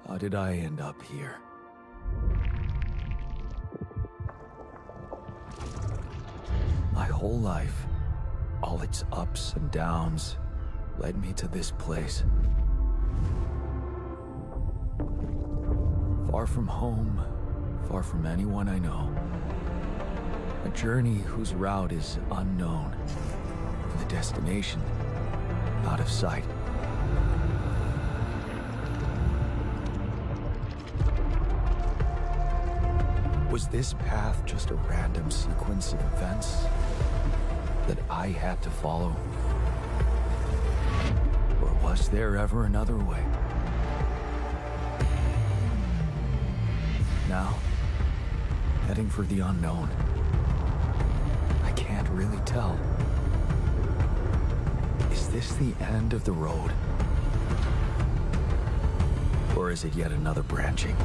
How did I end up here? My whole life, all its ups and downs, led me to this place. Far from home, far from anyone I know. A journey whose route is unknown, and the destination out of sight. Was this path just a random sequence of events that I had to follow? Or was there ever another way? Now, heading for the unknown. I can't really tell. Is this the end of the road? Or is it yet another branching?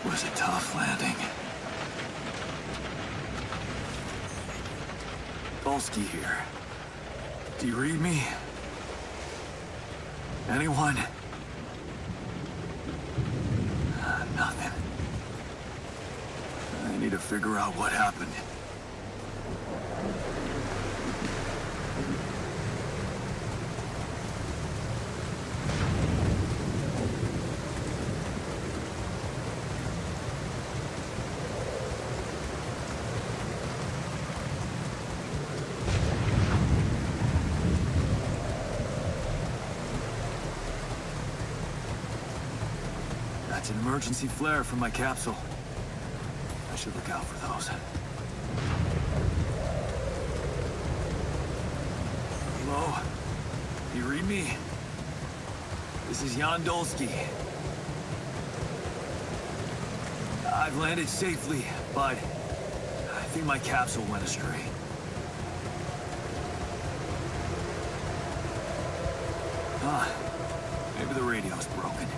Was a tough landing. Dolsky here. Do you read me? Anyone? Nothing. I need to figure out what happened. That's an emergency flare from my capsule. I should look out for those. Hello? You read me? This is Jan Dolsky. I've landed safely, but I think my capsule went astray. Maybe the radio's broken.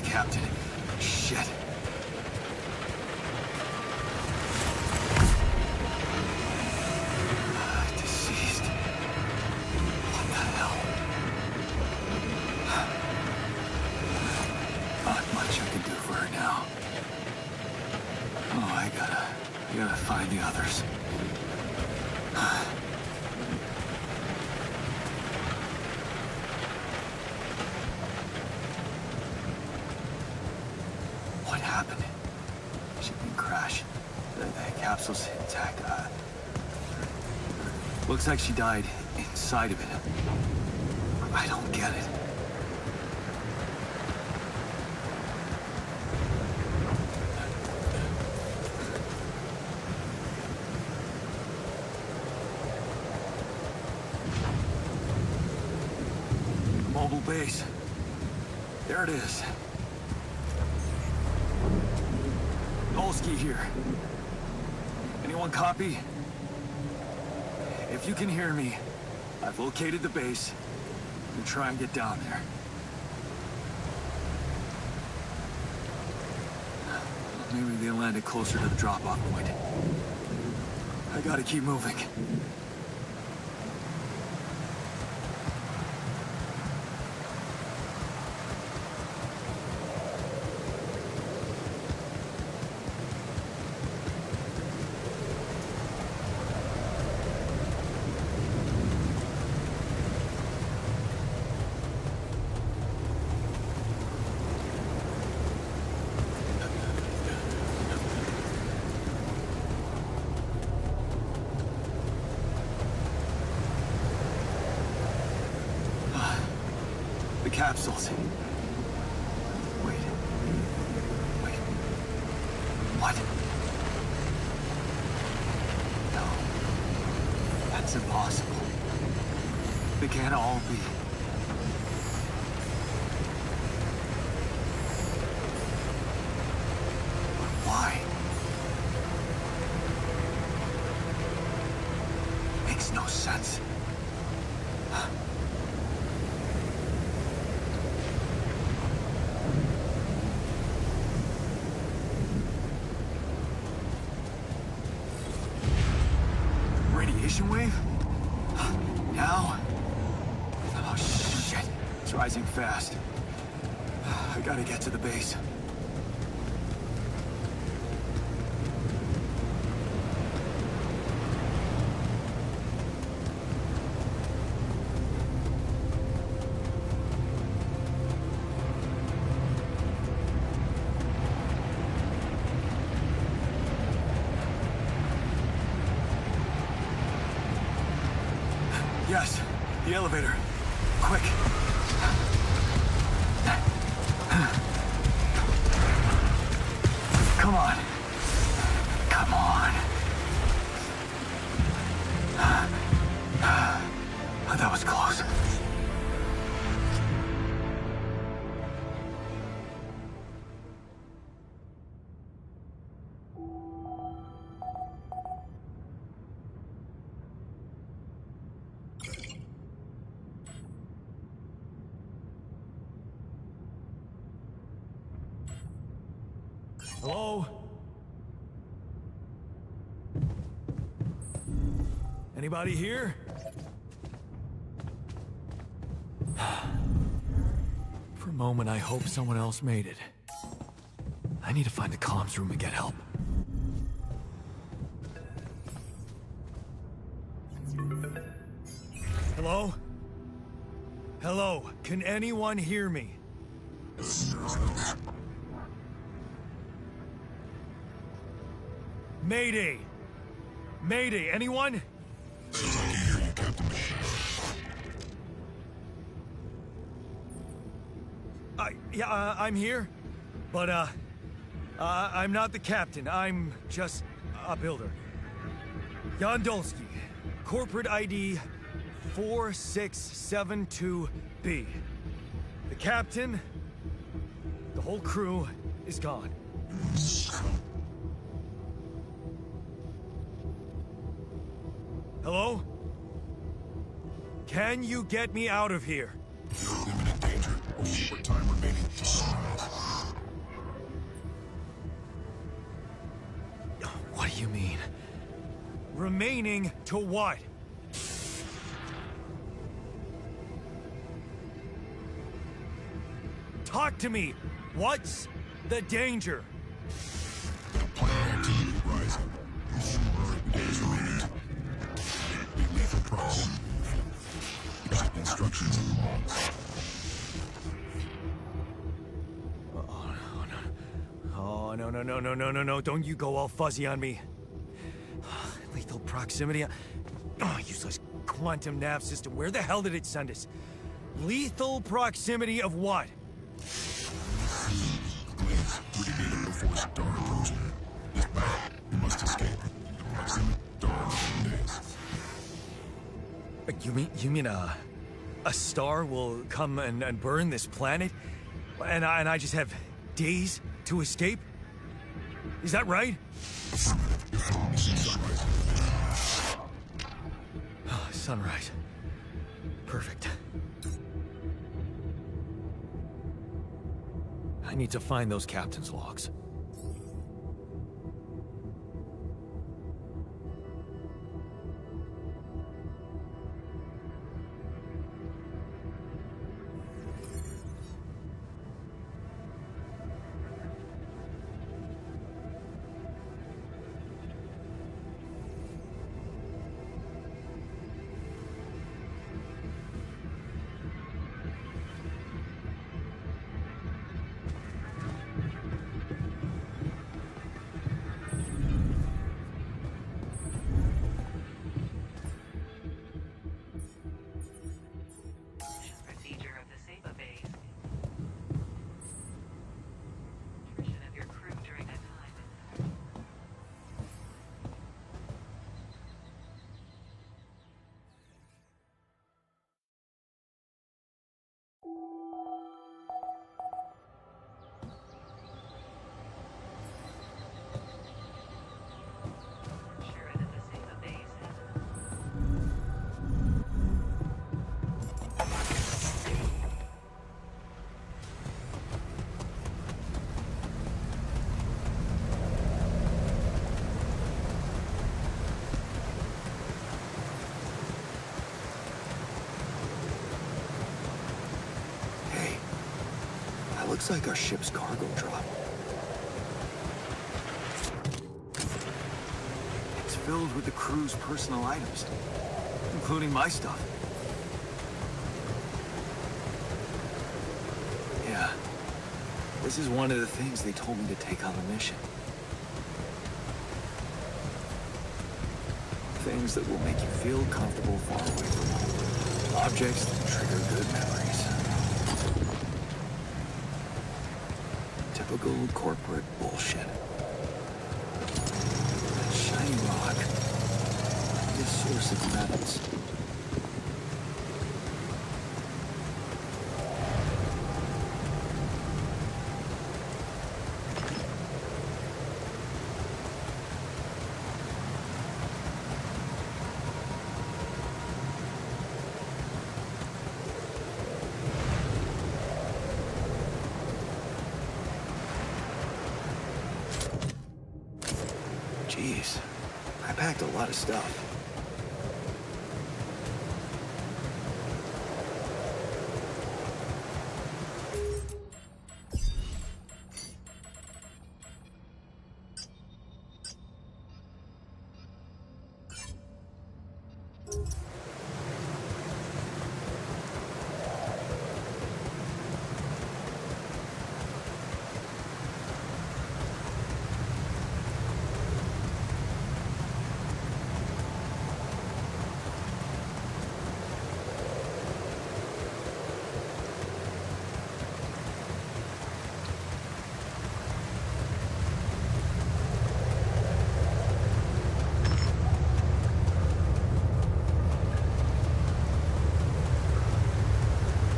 Captain. Shit. Deceased. What the hell? Not much I can do for her now. Oh, I gotta find the others. What happened? Shipping crash. The capsule's intact. Looks like she died inside of it. I don't get it. Mobile base. There it is. Dolsky here. Anyone copy? If you can hear me, I've located the base. I'm gonna try and get down there. Maybe they landed closer to the drop-off point. I gotta keep moving. capsules. Wait. What? No. That's impossible. They can't all be. But why? Makes no sense. Radiation wave? Now? Oh, shit. It's rising fast. I gotta get to the base. Yes, the elevator. Quick. Come on. Come on. That was close. Hello? Anybody here? For a moment, I hope someone else made it. I need to find the comms room and get help. Hello? Hello? Can anyone hear me? Mayday! Mayday, anyone? I can hear you, Captain. I'm here. But, I'm not the captain. I'm just a builder. Yondolski, corporate ID 4672B. The captain, the whole crew is gone. Hello? Can you get me out of here? You're in imminent danger. Only short time remaining to sunrise. What do you mean? Remaining to what? Talk to me! What's the danger? The planet activity is rising. 4 days remaining. Be lethal proximity. Using instructions in the logs. Oh, no, don't you go all fuzzy on me. Lethal proximity. Oh, useless quantum nav system. Where the hell did it send us? Lethal proximity of what? Please, radiated before star approaching. This battle, we must escape. The proximity star in days. You mean a star will come and burn this planet? And I just have days to escape? Is that right? Sunrise. Perfect. I need to find those captain's logs. looks like our ship's cargo drop. It's filled with the crew's personal items, including my stuff. Yeah, this is one of the things they told me to take on the mission. Things that will make you feel comfortable far away from home. Objects that trigger good memories. Typical corporate bullshit. That shiny rock. This source of metals. Jeez, I packed a lot of stuff.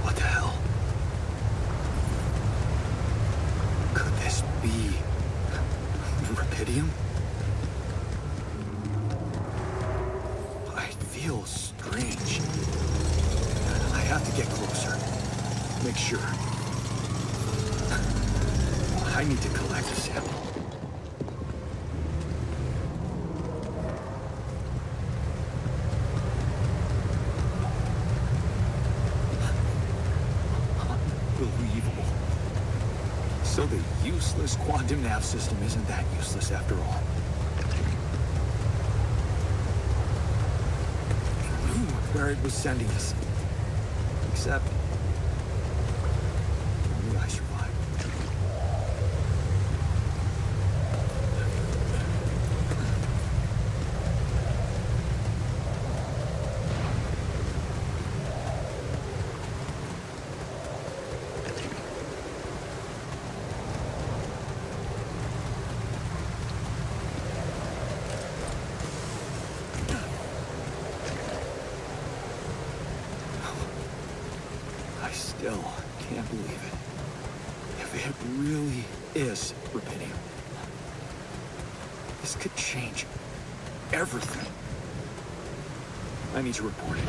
What the hell? Could this be rubidium? I feel strange. I have to get closer. Make sure. I need to collect a sample. Unbelievable. So the useless quantum nav system isn't that useless after all. It knew where it was sending us. Except... only I survived. I still can't believe it. If it really is rubidium, this could change everything. I need to report it.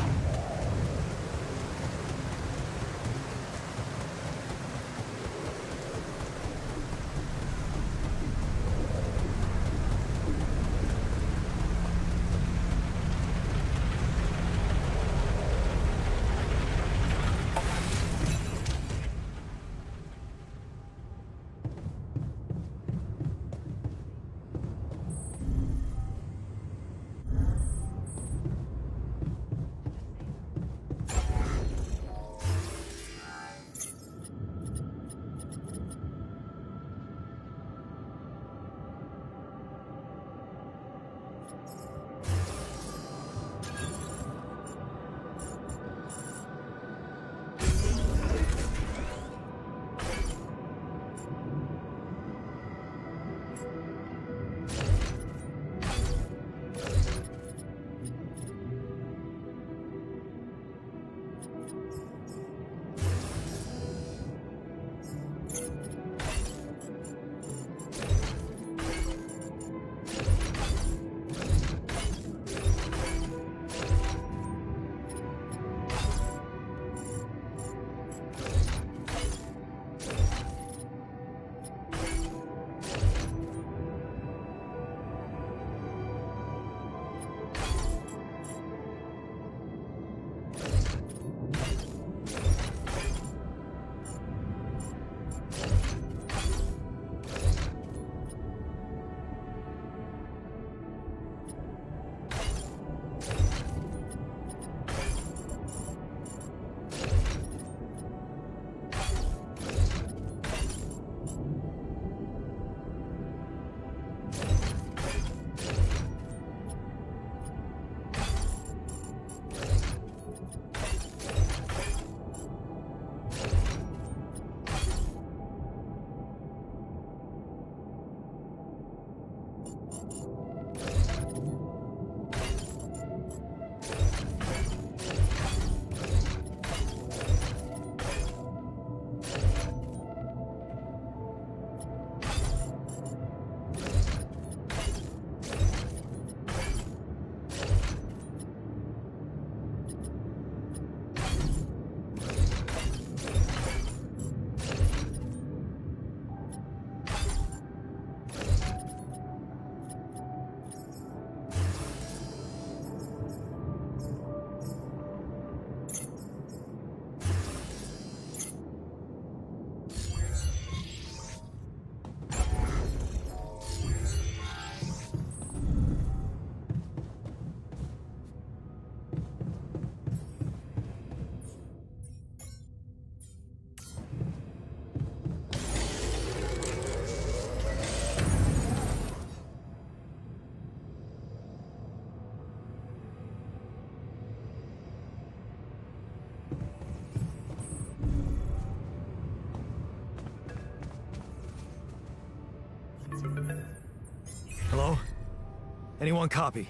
Anyone copy?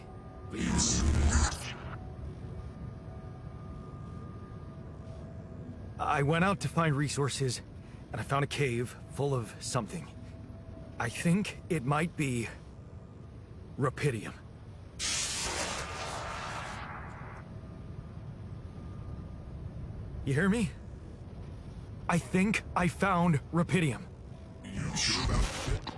I went out to find resources, and I found a cave full of something. I think it might be rupidium. You hear me? I think I found rupidium. You sure about it?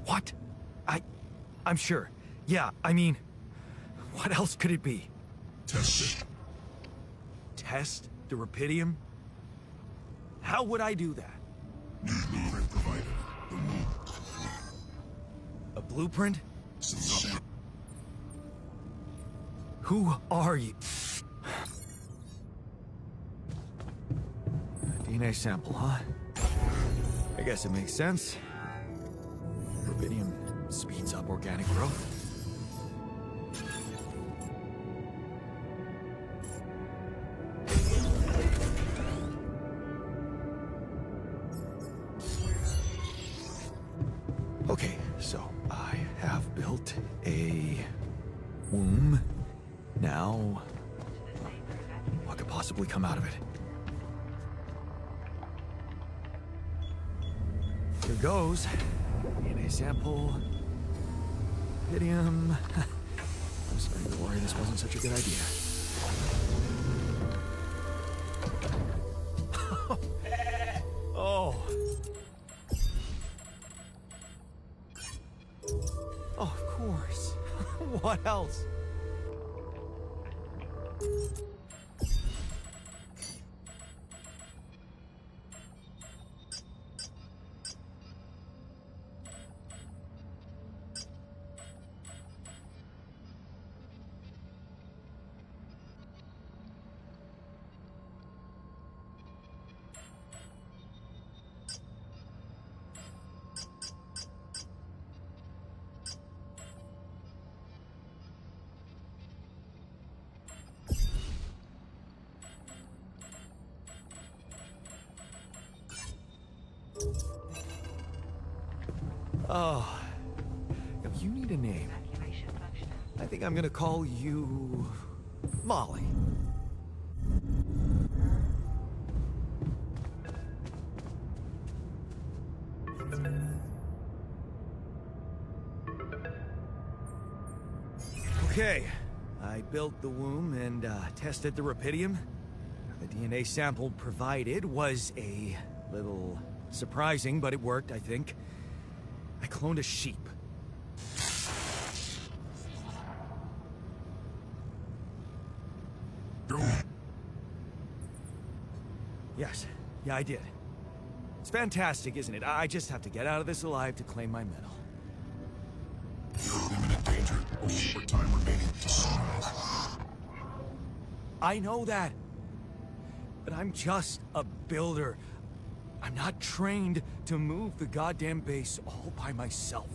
What? I'm sure. Yeah, I mean, what else could it be? Test it. Test the rupidium? How would I do that? New blueprint provided. The moon. A blueprint? Some Who are you? DNA sample, huh? I guess it makes sense. Rubidium speeds up organic growth. Okay, so I have built a womb. Now, what could possibly come out of it? Here goes. DNA sample. Rubidium. I'm starting to worry this wasn't such a good idea. Oh. Oh, of course. What else? Oh, you need a name. I think I'm gonna call you Molly. Okay, I built the womb and tested the rupidium. The DNA sample provided was a little surprising, but it worked, I think. I cloned a sheep. Go. Yes, yeah, I did. It's fantastic, isn't it? I just have to get out of this alive to claim my medal. You're in imminent danger. Only short time remaining to sunrise. I know that. But I'm just a builder. I'm not trained to move the goddamn base all by myself.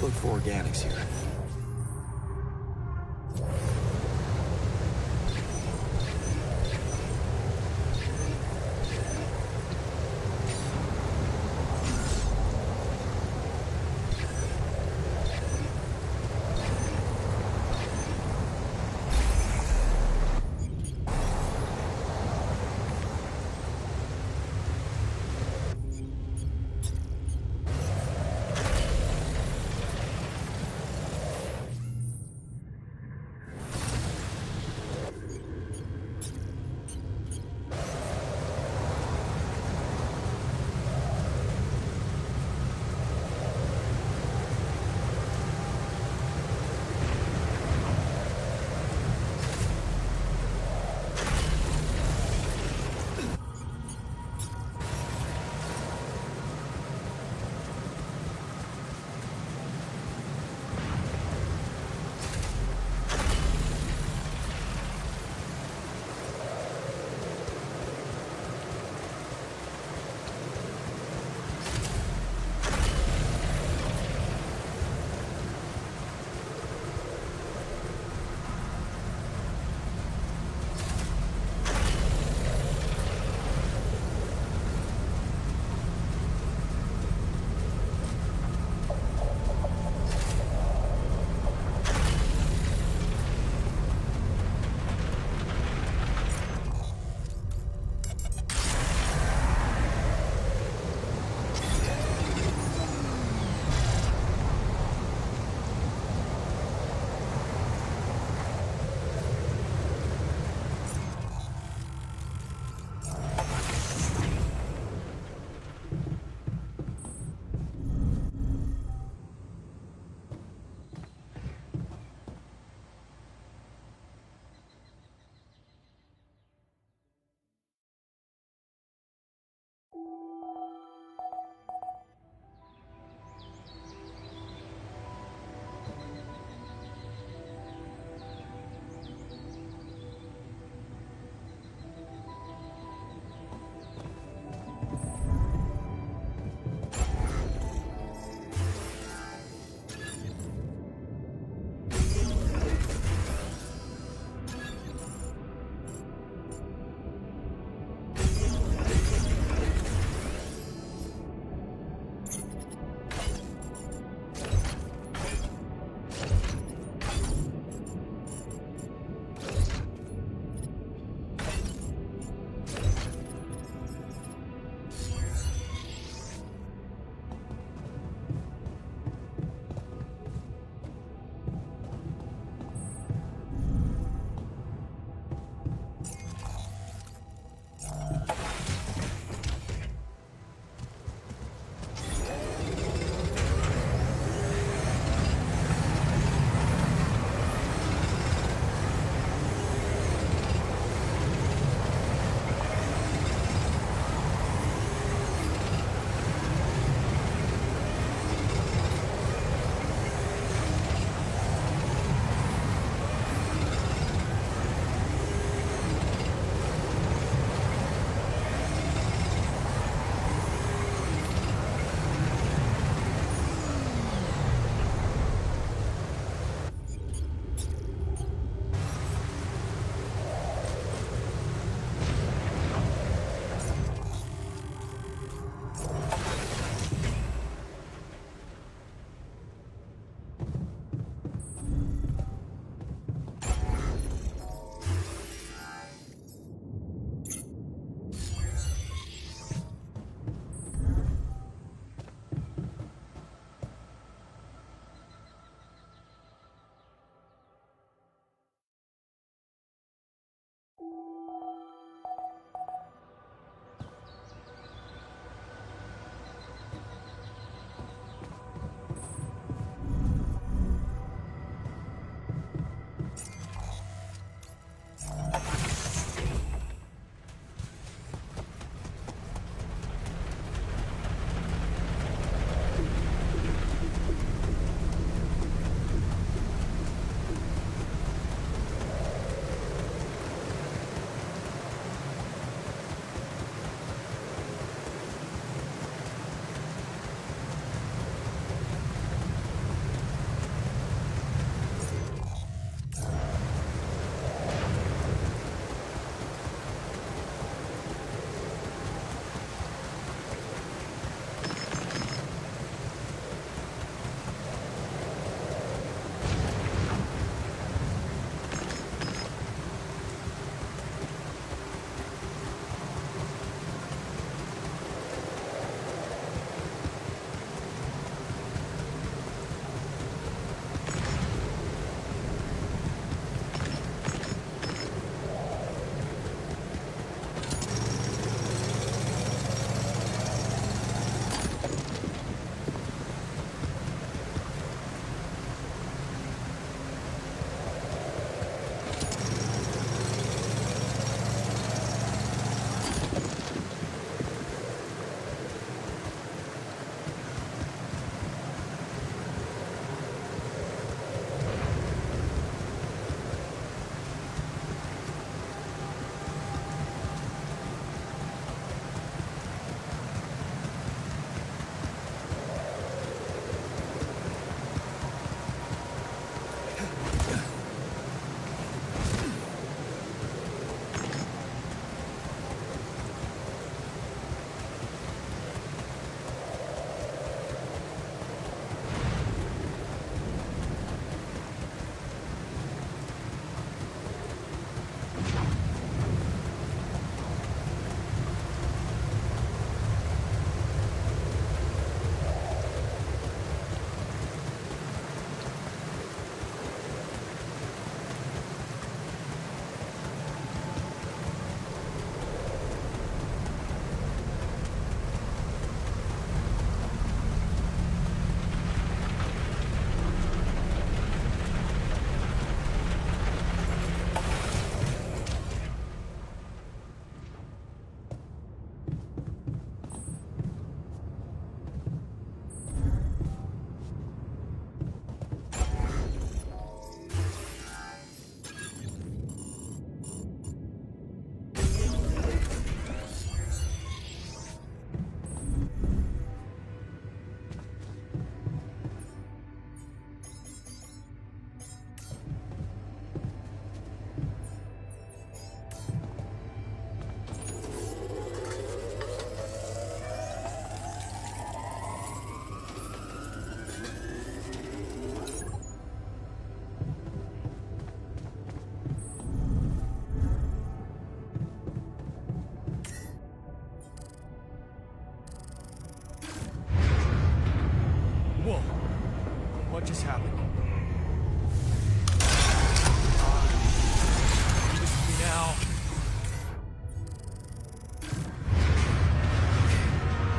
Look for organics here. Whoa. What just happened? Leave this to me now.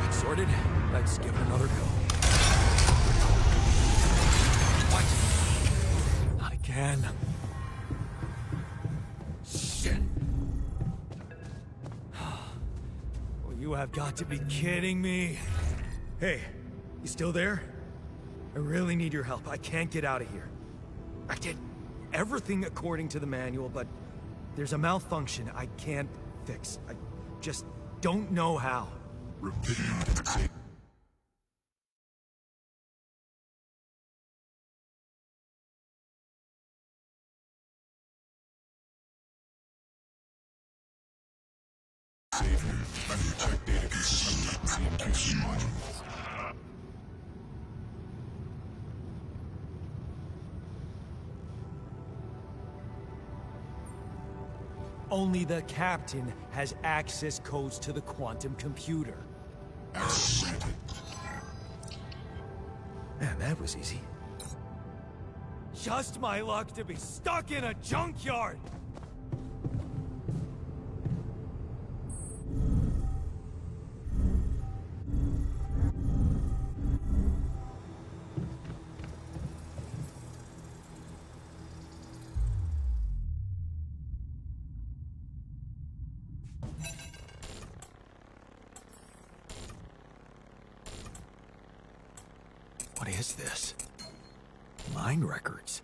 That's sorted. Let's give it another go. What? Not again. Shit. Well, you have got to be kidding me. Hey, you still there? I really need your help. I can't get out of here. I did everything according to the manual, but there's a malfunction I can't fix. I just don't know how. Repeat. Safe Savior. Check data consistency and QC modules. Only the captain has access codes to the quantum computer. Access granted. Man, that was easy. Just my luck to be stuck in a junkyard! What is this? Mine records.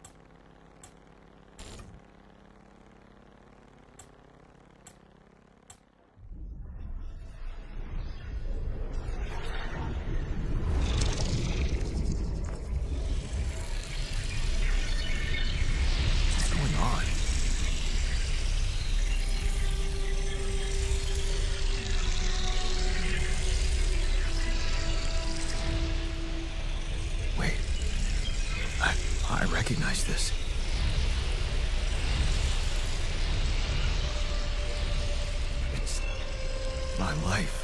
What's going on? Wait. I recognize this. It's my life.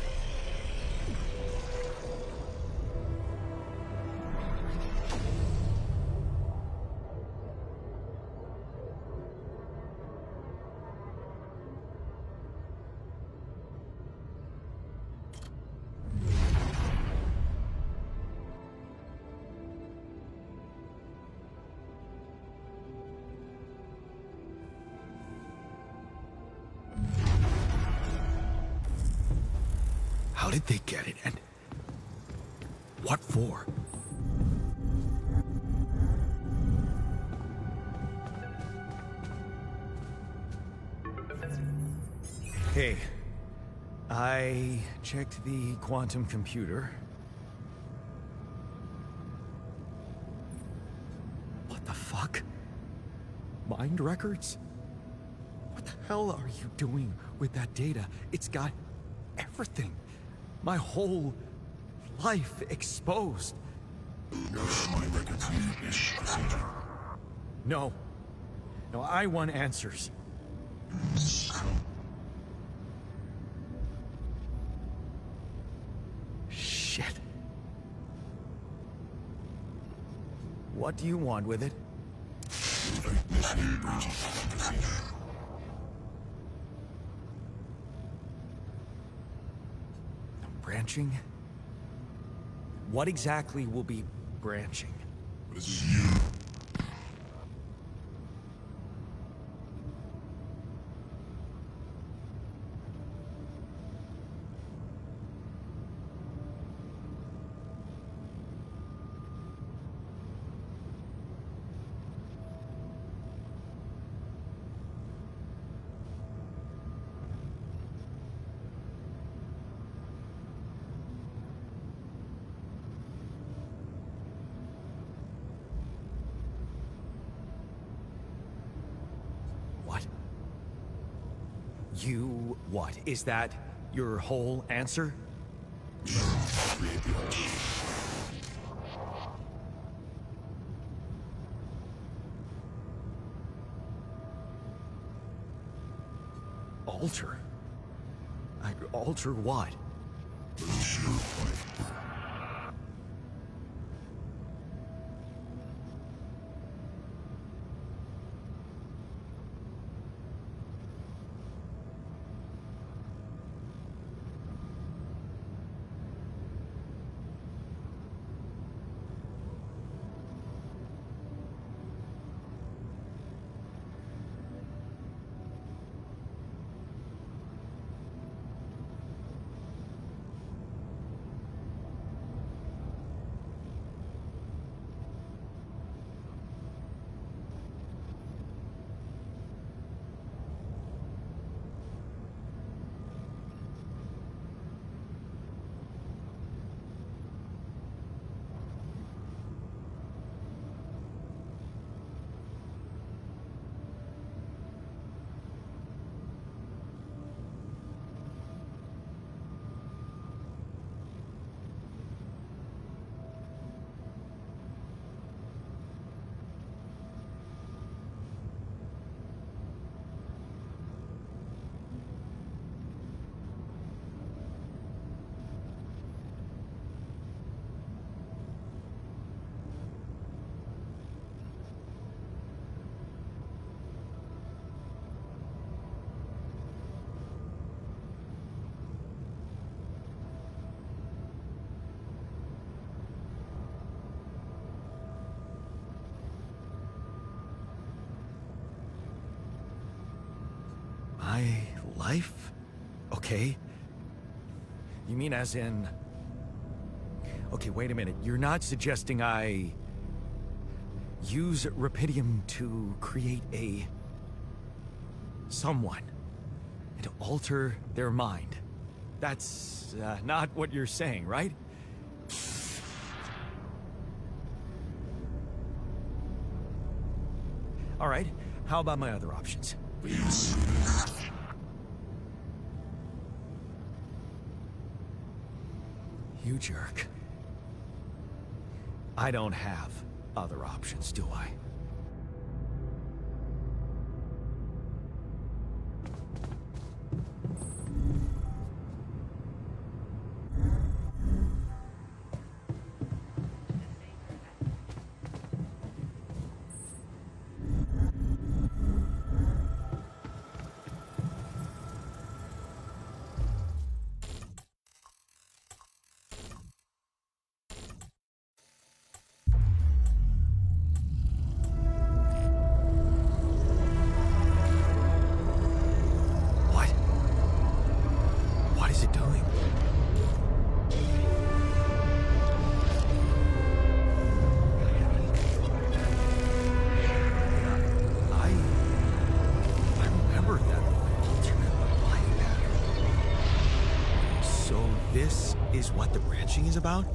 How did they get it, and what for? Hey, I checked the quantum computer. What the fuck? Mind records? What the hell are you doing with that data? It's got everything. My whole life exposed. My records need this procedure. No. No, I want answers. Shit. What do you want with it? Initiate branching procedure. Branching? What exactly will be branching? This is you. What? You what? Is that your whole answer? Create the altar. Alter? I alter what? Release your life. life? Okay. You mean as in... Okay, wait a minute. You're not suggesting I... use Rapidium to create a... someone. And to alter their mind. That's not what you're saying, right? All right, how about my other options? You jerk. I don't have other options, do I? What? What is it doing? I remember that alternate life pattern. So this is what the branching is about?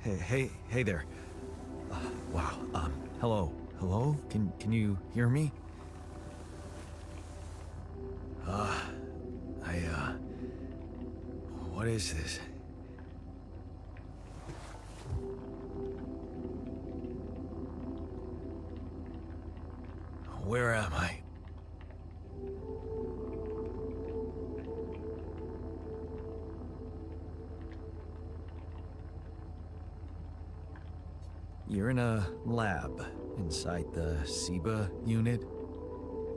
Hey there. Wow. Hello. Hello? Can you hear me? What is this? Where am I? You're in a lab inside the SIBA unit.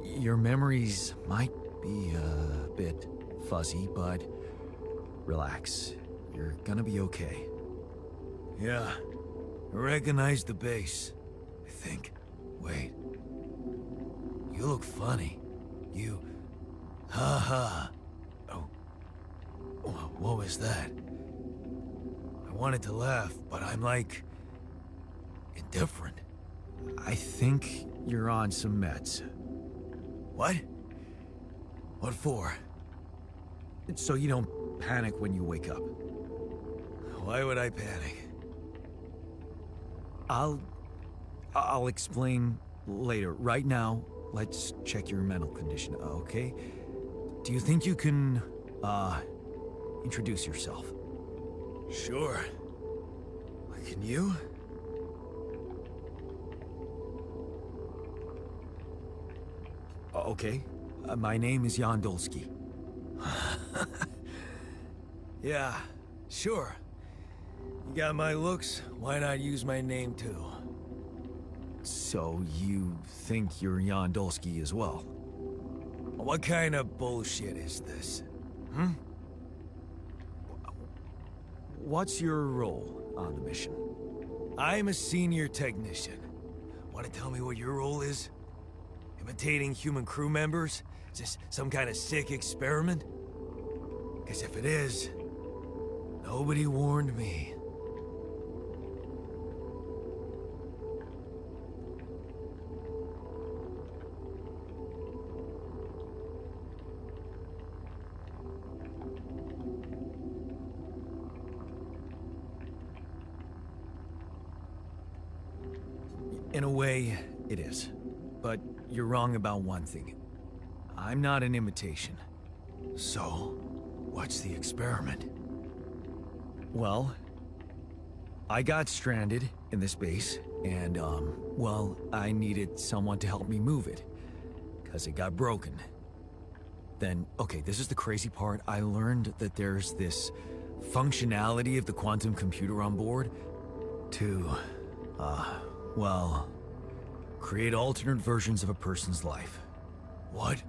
Your memories might be a bit fuzzy, but relax. You're gonna be okay. Yeah, I recognize the base, I think. Wait. You look funny. You... Ha. Oh. What was that? I wanted to laugh, but I'm like... indifferent. I think you're on some meds. What? What for? So you don't panic when you wake up. Why would I panic? I'll explain later. Right now, let's check your mental condition, okay? Do you think you can, introduce yourself? Sure. Can you? Okay. My name is Yandolski. Yeah, sure. You got my looks, why not use my name too? So you think you're Yandolski as well? What kind of bullshit is this? What's your role on the mission? I'm a senior technician. Want to tell me what your role is? Imitating human crew members? Is this some kind of sick experiment? Because if it is, nobody warned me. In a way, it is. But you're wrong about one thing. I'm not an imitation. So, what's the experiment? Well, I got stranded in this base, and, well, I needed someone to help me move it, because it got broken. Then, okay, this is the crazy part. I learned that there's this functionality of the quantum computer on board to, well, create alternate versions of a person's life. What?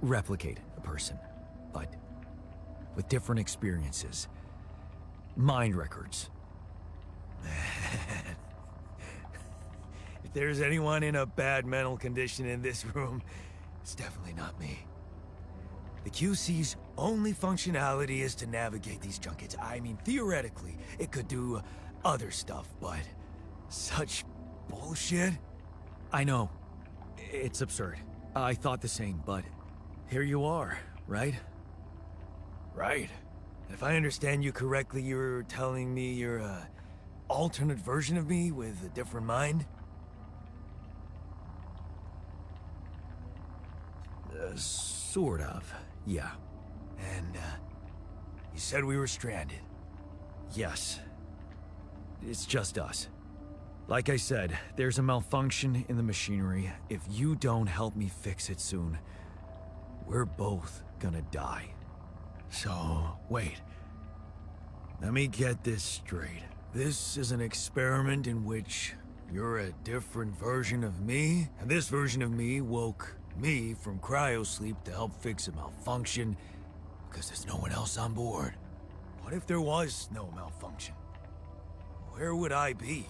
Replicate a person, but with different experiences. Mind records. Man. If there's anyone in a bad mental condition in this room, it's definitely not me. The QC's only functionality is to navigate these junkets. I mean, theoretically, it could do other stuff, but such bullshit? I know. It's absurd. I thought the same, but here you are, right? Right. If I understand you correctly, you're telling me you're a alternate version of me with a different mind? Sort of, yeah. And, you said we were stranded. Yes. It's just us. Like I said, there's a malfunction in the machinery. If you don't help me fix it soon, we're both gonna die. So, wait. Let me get this straight. This is an experiment in which you're a different version of me, and this version of me woke me from cryosleep to help fix a malfunction because there's no one else on board. What if there was no malfunction? Where would I be?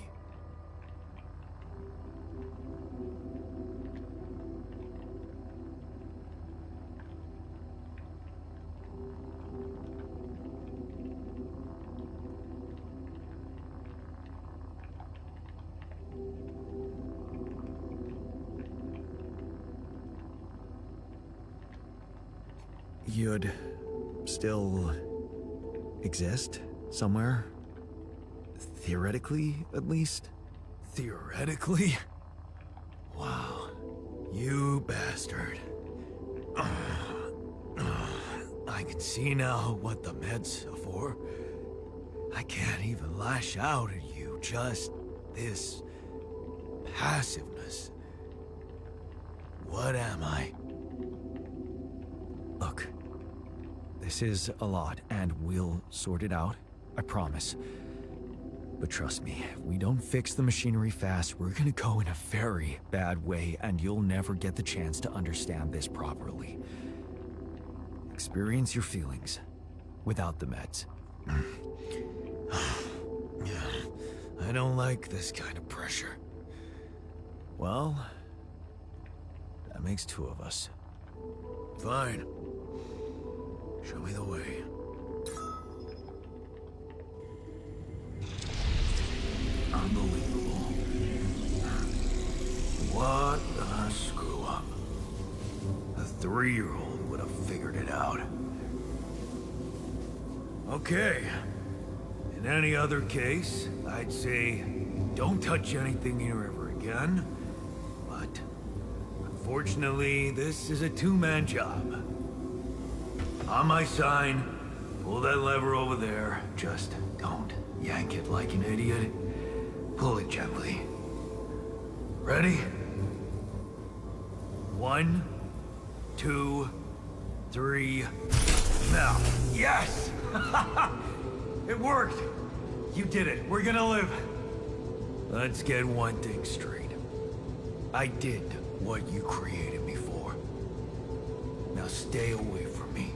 You'd still exist somewhere. Theoretically, at least. Theoretically? Wow. You bastard. I can see now what the meds are for. I can't even lash out at you, just this passiveness. What am I? Look, this is a lot, and we'll sort it out, I promise. But trust me, if we don't fix the machinery fast, we're gonna go in a very bad way, and you'll never get the chance to understand this properly. Experience your feelings without the meds. I don't like this kind of pressure. Well, that makes two of us. Fine. Show me the way. Unbelievable. What a screw up. A 3-year-old would have figured it out. Okay. In any other case, I'd say don't touch anything here ever again. But unfortunately, this is a two-man job. On my sign, pull that lever over there. Just don't yank it like an idiot. Pull it gently. Ready? 1, 2, 3. Now. Yes! It worked! You did it. We're gonna live. Let's get one thing straight. I did what you created me for. Now stay away from me.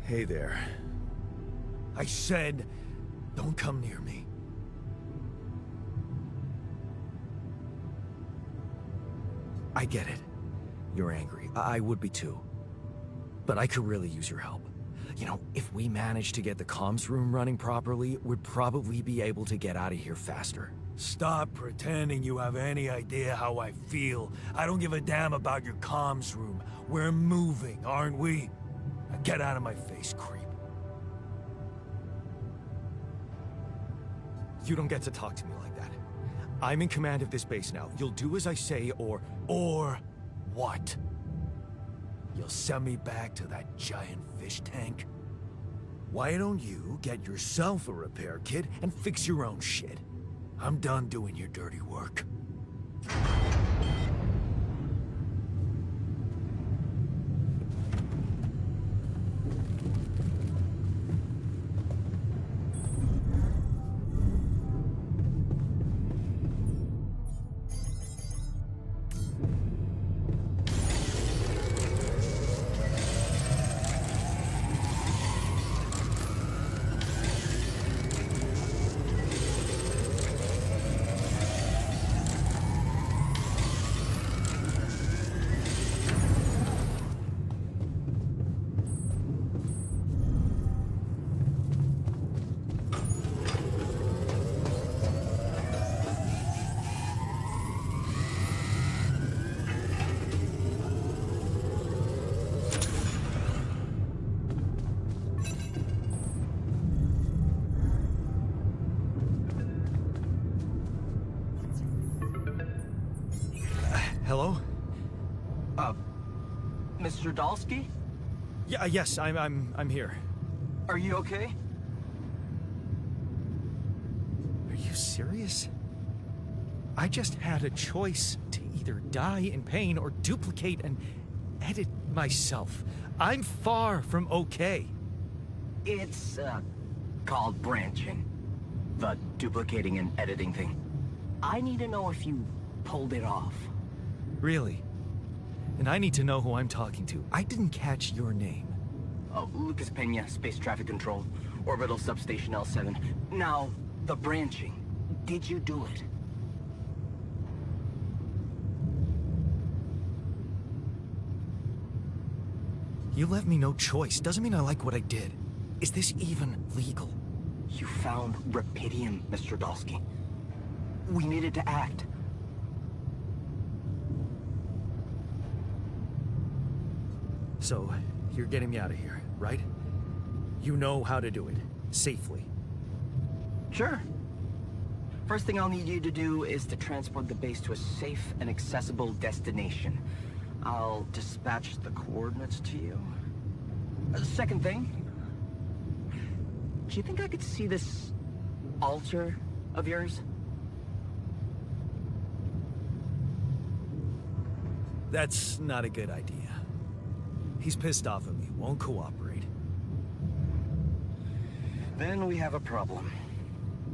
Hey there. I said, don't come near me. I get it. You're angry. I would be too. But I could really use your help. You know, if we manage to get the comms room running properly, we'd probably be able to get out of here faster. Stop pretending you have any idea how I feel. I don't give a damn about your comms room. We're moving, aren't we? Now get out of my face, creep. You don't get to talk to me like that. I'm in command of this base now. You'll do as I say, or what? You'll send me back to that giant fish tank? Why don't you get yourself a repair kit and fix your own shit? I'm done doing your dirty work. Hello? Mr. Dalsky? Yeah, yes, I'm here. Are you okay? Are you serious? I just had a choice to either die in pain or duplicate and edit myself. I'm far from okay. It's, called branching. The duplicating and editing thing. I need to know if you pulled it off. Really? And I need to know who I'm talking to. I didn't catch your name. Oh, Lucas Pena, Space Traffic Control, Orbital Substation L7. Now, the branching. Did you do it? You left me no choice. Doesn't mean I like what I did. Is this even legal? You found Rapidium, Mr. Dalsky. We needed to act. So, you're getting me out of here, right? You know how to do it. Safely. Sure. First thing I'll need you to do is to transport the base to a safe and accessible destination. I'll dispatch the coordinates to you. Second thing, do you think I could see this altar of yours? That's not a good idea. He's pissed off at me, won't cooperate. Then we have a problem.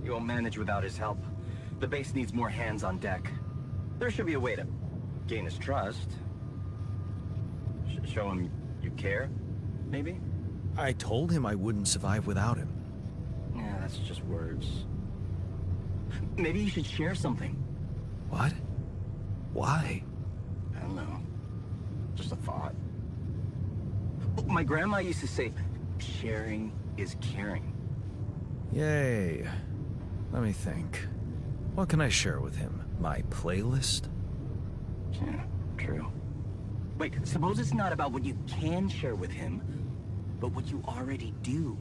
You won't manage without his help. The base needs more hands on deck. There should be a way to gain his trust. Show him you care, maybe? I told him I wouldn't survive without him. Yeah, that's just words. Maybe you should share something. What? Why? I don't know. Just a thought. My grandma used to say, sharing is caring. Yay. Let me think. What can I share with him? My playlist? Yeah, true. Wait, suppose it's not about what you can share with him, but what you already do.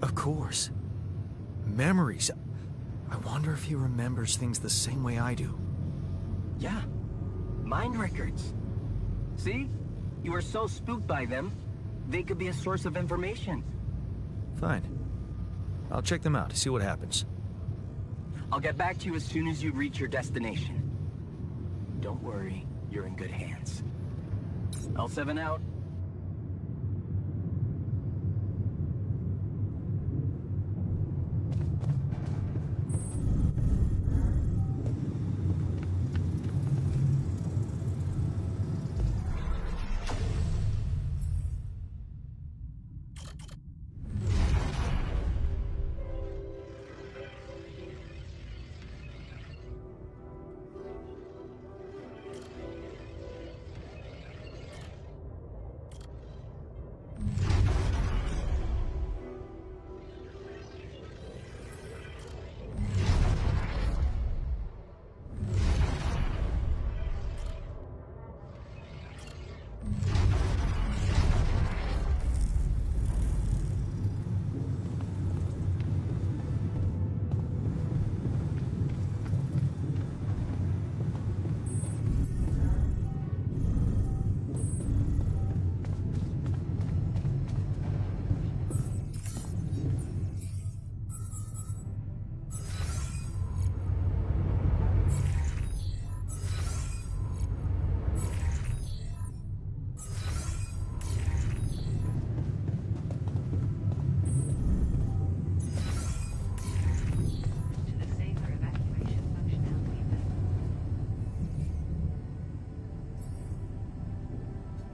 Of course. Memories. I wonder if he remembers things the same way I do. Yeah. Mind records. See? You were so spooked by them, they could be a source of information. Fine. I'll check them out, see what happens. I'll get back to you as soon as you reach your destination. Don't worry, you're in good hands. L7 out.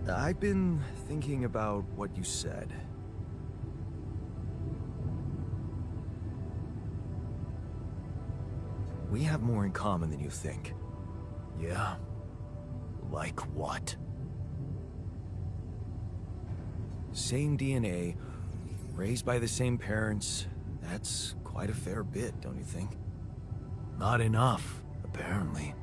I've been thinking about what you said. We have more in common than you think. Yeah? Like what? Same DNA, raised by the same parents. That's quite a fair bit, don't you think? Not enough, apparently.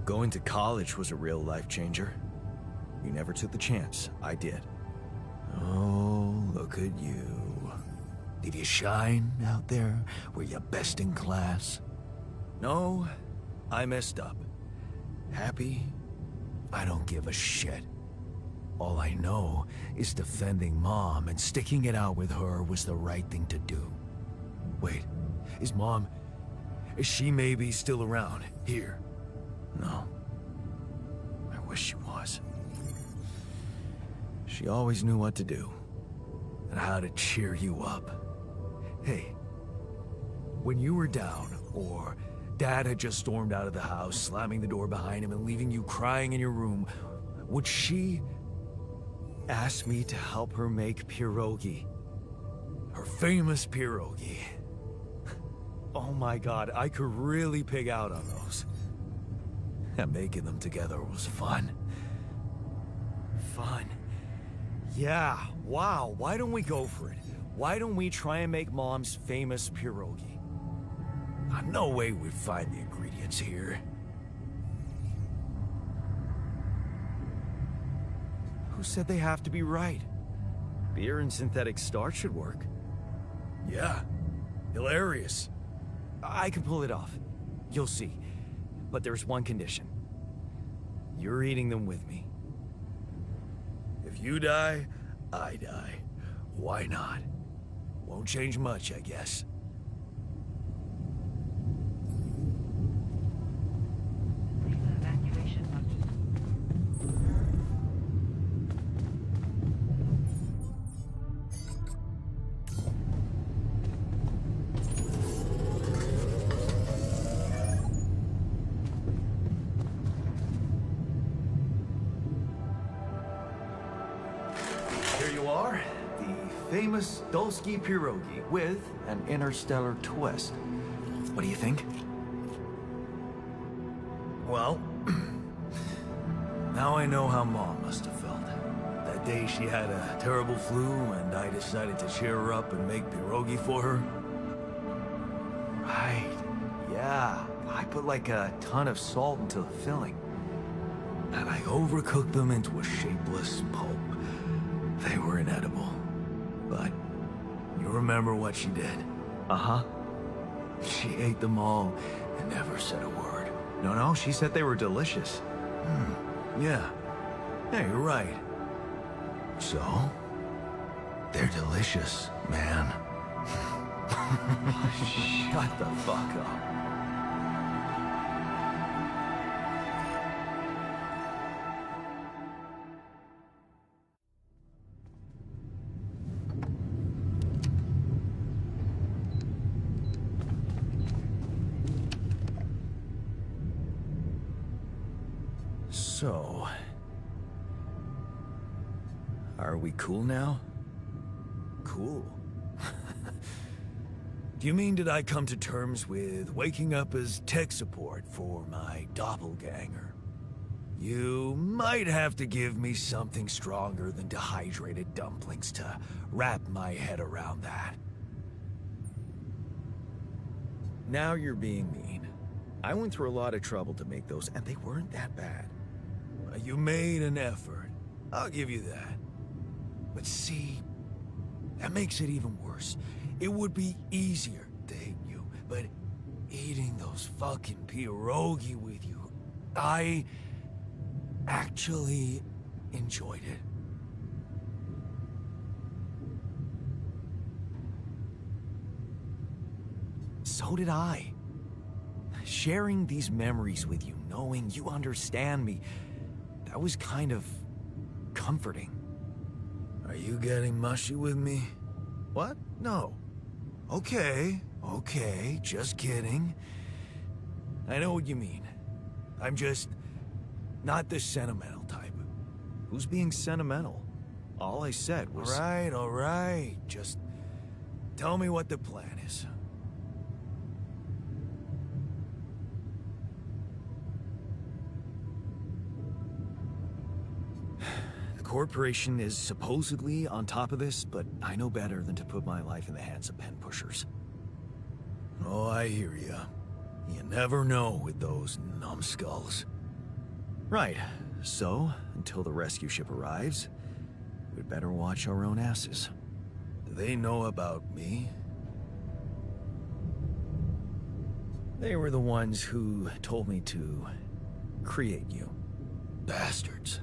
Going to college was a real life changer. You never took the chance. I did. Oh, look at you. Did you shine out there? Were you best in class? No, I messed up. Happy? I don't give a shit. All I know is defending Mom and sticking it out with her was the right thing to do. Wait, is she maybe still around here? No. I wish she was. She always knew what to do and how to cheer you up. Hey, when you were down, or Dad had just stormed out of the house, slamming the door behind him and leaving you crying in your room, would she ask me to help her make pierogi? Her famous pierogi. Oh my God, I could really pig out on those. And making them together was fun. Fun. Yeah, wow, why don't we go for it? Why don't we try and make Mom's famous pierogi? No way we'd find the ingredients here. Who said they have to be right? Beer and synthetic starch should work. Yeah, hilarious. I can pull it off. You'll see. But there's one condition. You're eating them with me. If you die, I die. Why not? Won't change much, I guess. Here you are, the famous Dolsky pierogi with an interstellar twist. What do you think? Well, now I know how Mom must have felt. That day she had a terrible flu and I decided to cheer her up and make pierogi for her. Right, yeah. I put like a ton of salt into the filling. And I overcooked them into a shapeless pulp. They were inedible. But you remember what she did? Uh-huh. She ate them all and never said a word. No, she said they were delicious. Yeah. Yeah, you're right. So, they're delicious, man. Shut the fuck up. So, are we cool now? Cool. Do you mean did I come to terms with waking up as tech support for my doppelganger? You might have to give me something stronger than dehydrated dumplings to wrap my head around that. Now you're being mean. I went through a lot of trouble to make those, and they weren't that bad. You made an effort. I'll give you that. But see, that makes it even worse. It would be easier to hate you, but eating those fucking pierogi with you, I actually enjoyed it. So did I. Sharing these memories with you, knowing you understand me, that was kind of comforting. Are you getting mushy with me? What? No. Okay, just kidding. I know what you mean. I'm just not the sentimental type. Who's being sentimental? All I said was... All right. Just tell me what the plan is. Corporation is supposedly on top of this, but I know better than to put my life in the hands of pen pushers. Oh, I hear ya. You never know with those numbskulls. Right. So, until the rescue ship arrives, we'd better watch our own asses. Do they know about me? They were the ones who told me to create you. Bastards.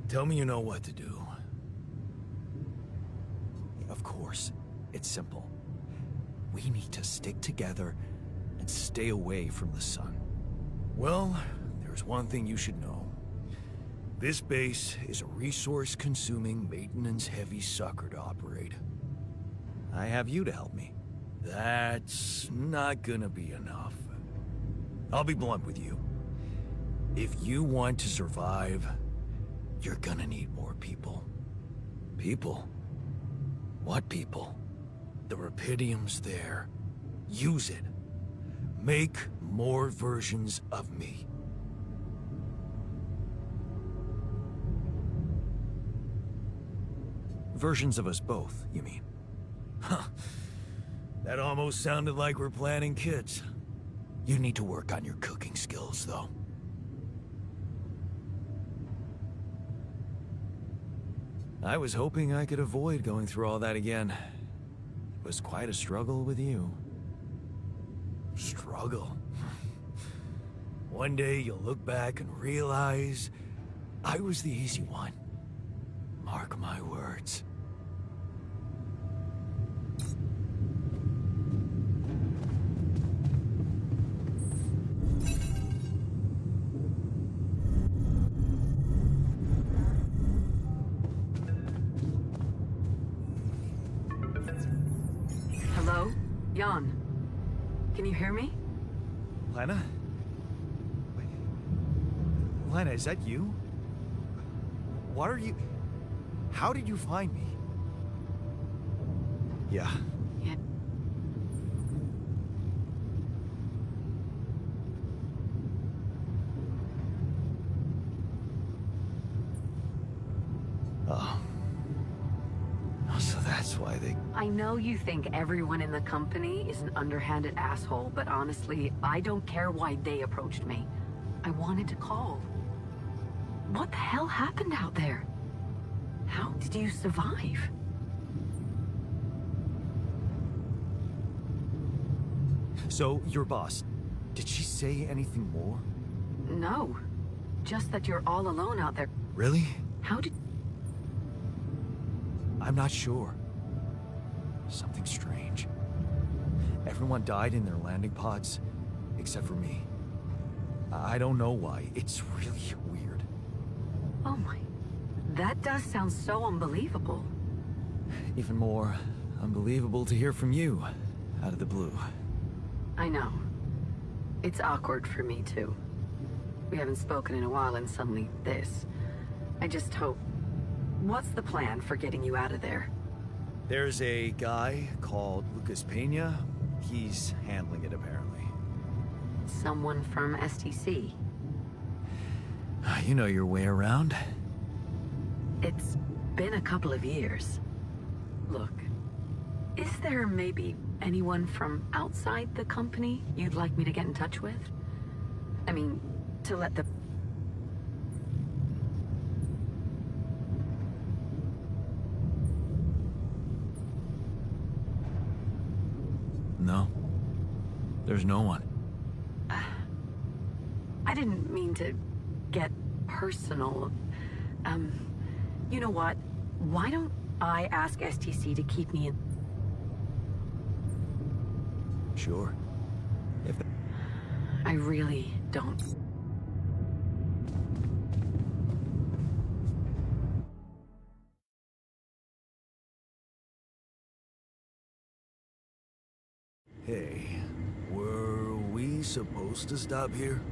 Tell me you know what to do. Of course, it's simple. We need to stick together and stay away from the sun. Well, there's one thing you should know. This base is a resource-consuming, maintenance-heavy sucker to operate. I have you to help me. That's not gonna be enough. I'll be blunt with you. If you want to survive, you're gonna need more people. People? What people? The Rapidium's there. Use it. Make more versions of me. Versions of us both, you mean? Huh. That almost sounded like we're planning kids. You need to work on your cooking skills, though. I was hoping I could avoid going through all that again. It was quite a struggle with you. Struggle? One day you'll look back and realize I was the easy one. Mark my words. Hello? Jan. Can you hear me? Lena? Wait. Lena, is that you? What are you... How did you find me? Yeah. Yeah. Oh. Oh, so that's why they... I know you think everyone in the company is an underhanded asshole, but honestly, I don't care why they approached me. I wanted to call. What the hell happened out there? How did you survive? So, your boss, did she say anything more? No. Just that you're all alone out there. Really? How did... I'm not sure. Something strange. Everyone died in their landing pods, except for me. I don't know why. It's really weird. Oh my... That does sound so unbelievable. Even more unbelievable to hear from you, out of the blue. I know. It's awkward for me, too. We haven't spoken in a while and suddenly this. I just hope... What's the plan for getting you out of there? There's a guy called Lucas Pena. He's handling it, apparently. Someone from STC? You know your way around. It's been a couple of years. Look, is there maybe anyone from outside the company you'd like me to get in touch with? I mean, to let the... No. There's no one. I didn't mean to get personal. You know what? Why don't I ask STC to keep me in... Sure. If... I really don't... Hey, were we supposed to stop here?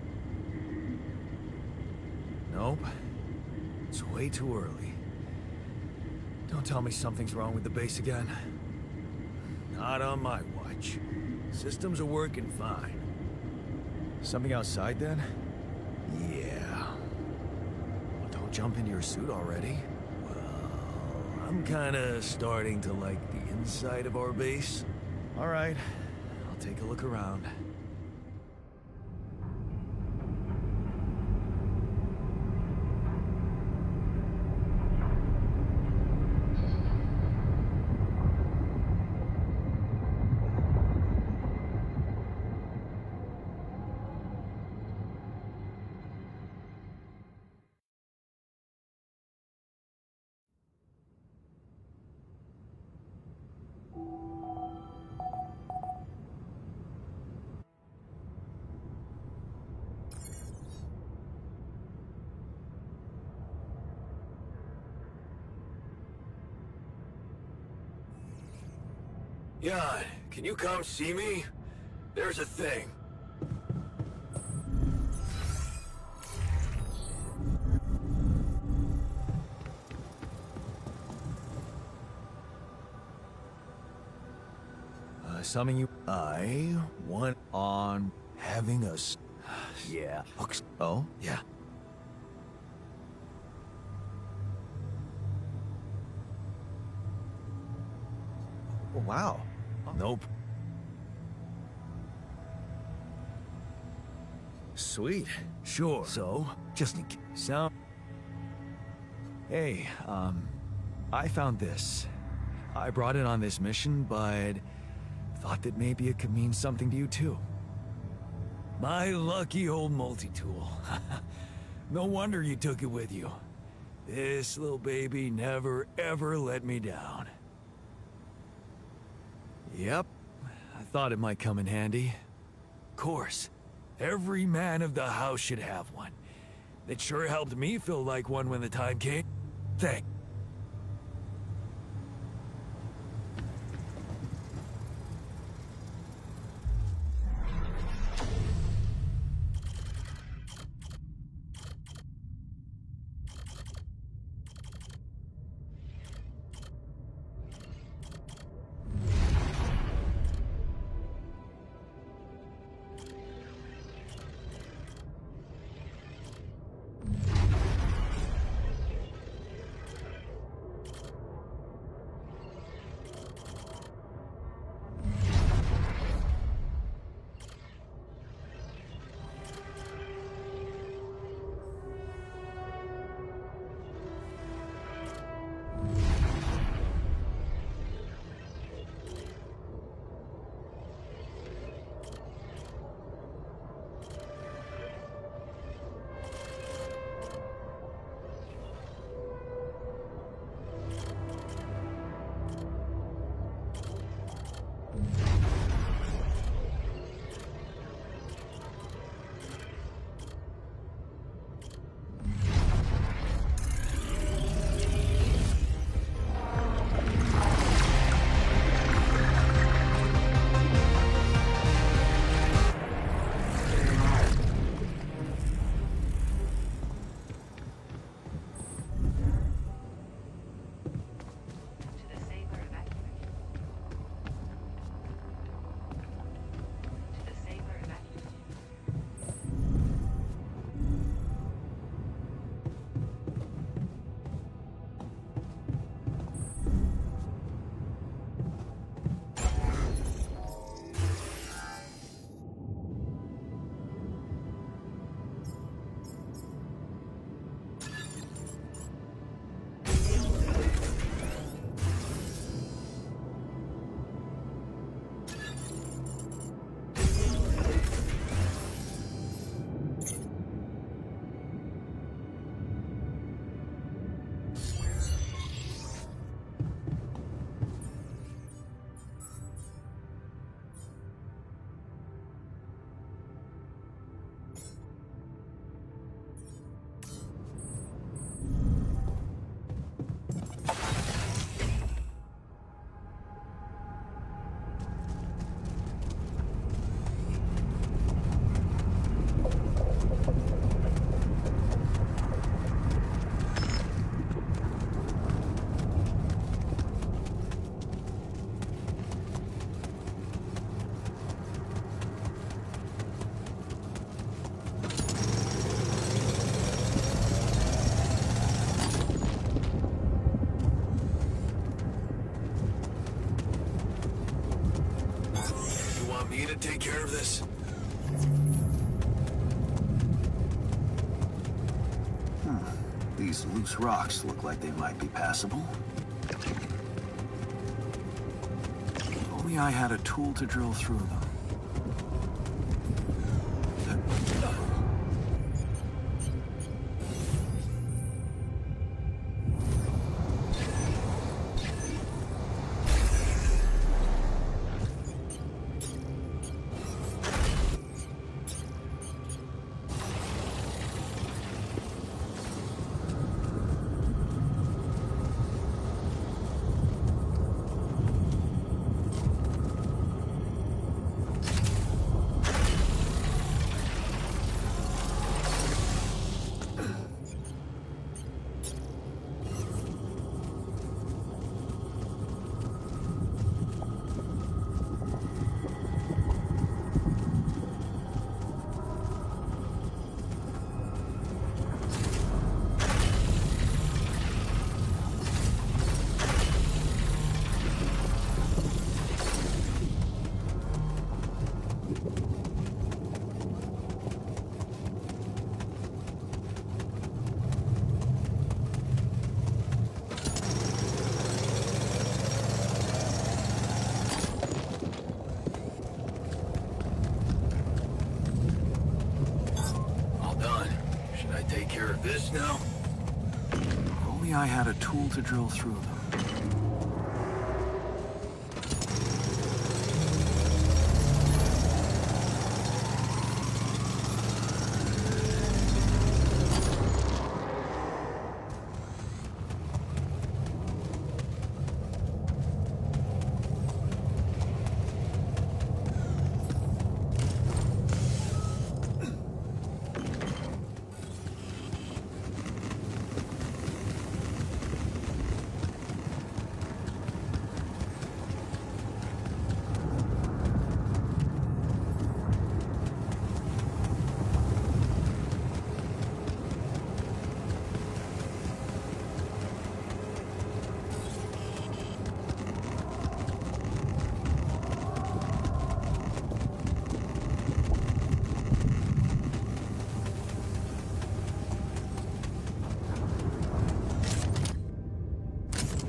Nope. It's way too early. Don't tell me something's wrong with the base again. Not on my watch. Systems are working fine. Something outside then? Yeah. Well, don't jump into your suit already. Well, I'm kinda starting to like the inside of our base. All right, I'll take a look around. Jan, can you come see me? There's a thing. Something you... I want on having us. Yeah. Oh? Yeah. Wow. Nope. Sweet. Sure. So, just in case. Sound... Hey, I found this. I brought it on this mission, but thought that maybe it could mean something to you too. My lucky old multi-tool. No wonder you took it with you. This little baby never ever let me down. Yep, I thought it might come in handy. Of course, every man of the house should have one. It sure helped me feel like one when the time came. Thanks. Me to take care of this? These loose rocks look like they might be passable. If only I had a tool to drill through them. only I had a tool to drill through them.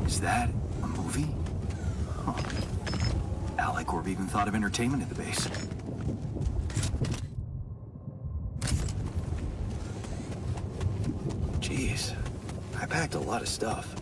Is that a movie? Huh. Alicorp even thought of entertainment at the base. Jeez, I packed a lot of stuff.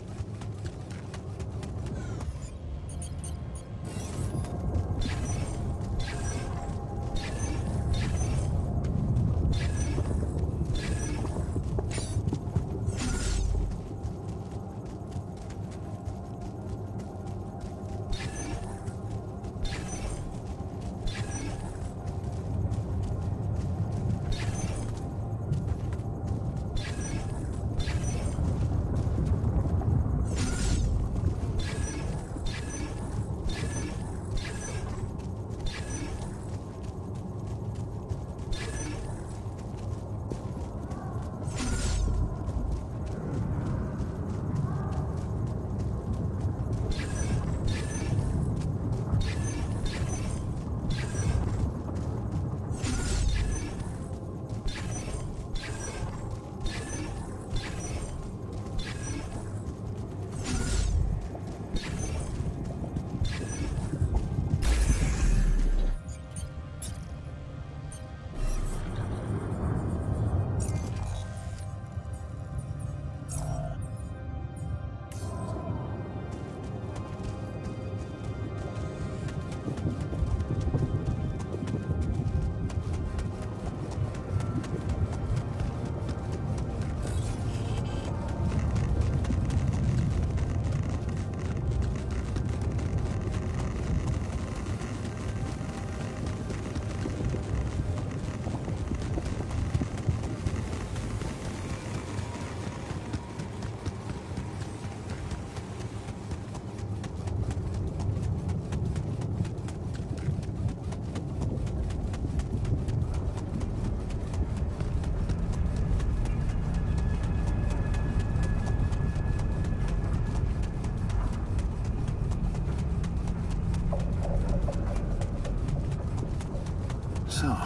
So,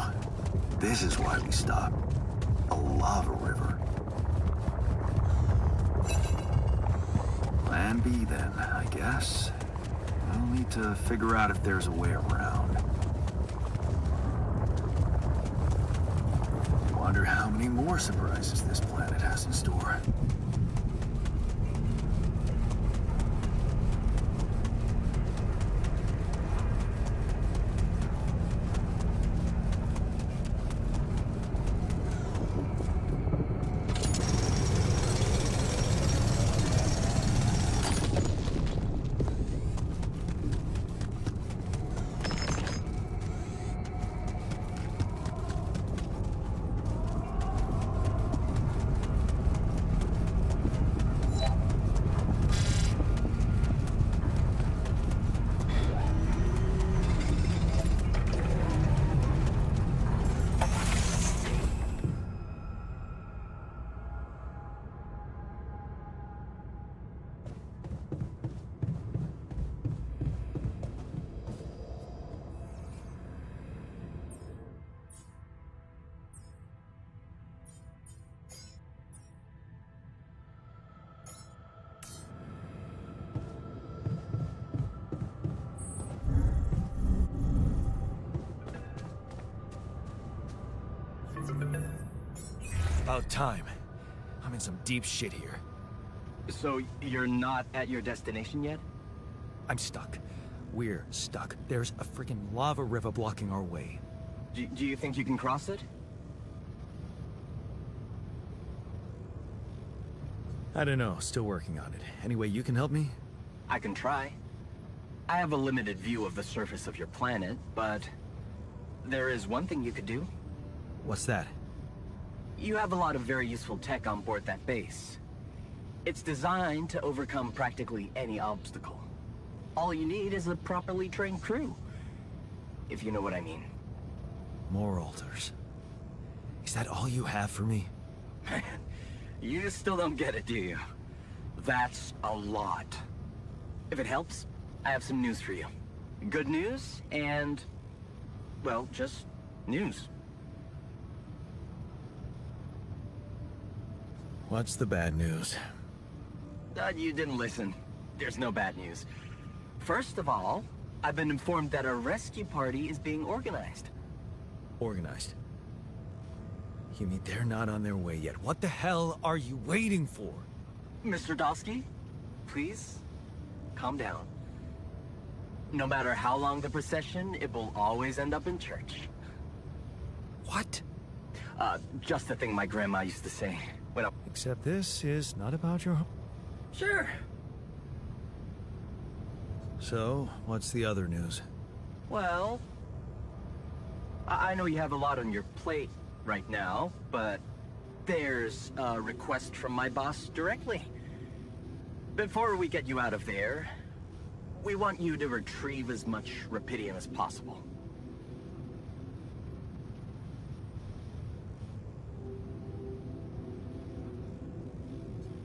this is why we stopped. A lava river. Plan B then, I guess. We'll need to figure out if there's a way around. Wonder how many more surprises this planet has in store. About time. I'm in some deep shit here. So you're not at your destination yet? I'm stuck. We're stuck. There's a freaking lava river blocking our way. Do you think you can cross it? I don't know. Still working on it. Anyway, you can help me? I can try. I have a limited view of the surface of your planet, but there is one thing you could do. What's that? You have a lot of very useful tech on board that base. It's designed to overcome practically any obstacle. All you need is a properly trained crew, if you know what I mean. More altars. Is that all you have for me? Man, you still don't get it, do you? That's a lot. If it helps, I have some news for you. Good news and, well, just news. What's the bad news? You didn't listen. There's no bad news. First of all, I've been informed that a rescue party is being organized. Organized. You mean they're not on their way yet? What the hell are you waiting for? Mr. Dosky, please, calm down. No matter how long the procession, it will always end up in church. What? Just the thing my grandma used to say. When I... Except this is not about your... Sure. So, what's the other news? Well, I know you have a lot on your plate right now, but there's a request from my boss directly. Before we get you out of there, we want you to retrieve as much Rapidium as possible.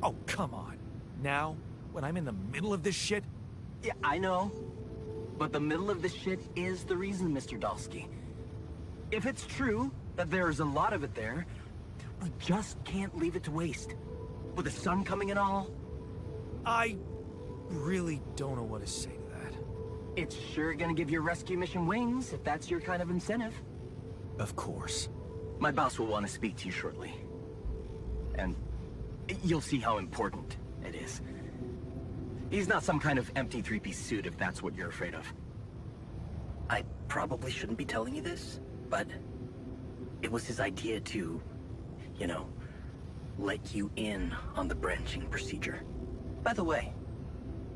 Oh, come on. Now? When I'm in the middle of this shit? Yeah, I know. But the middle of this shit is the reason, Mr. Dosky. If it's true that there's a lot of it there, we just can't leave it to waste. With the sun coming and all, I really don't know what to say to that. it's sure gonna give your rescue mission wings if that's your kind of incentive. Of course. My boss will want to speak to you shortly. And you'll see how important it is. He's not some kind of empty three-piece suit if that's what you're afraid of. I probably shouldn't be telling you this, but it was his idea to, you know, let you in on the branching procedure. By the way,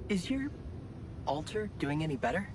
is your altar doing any better?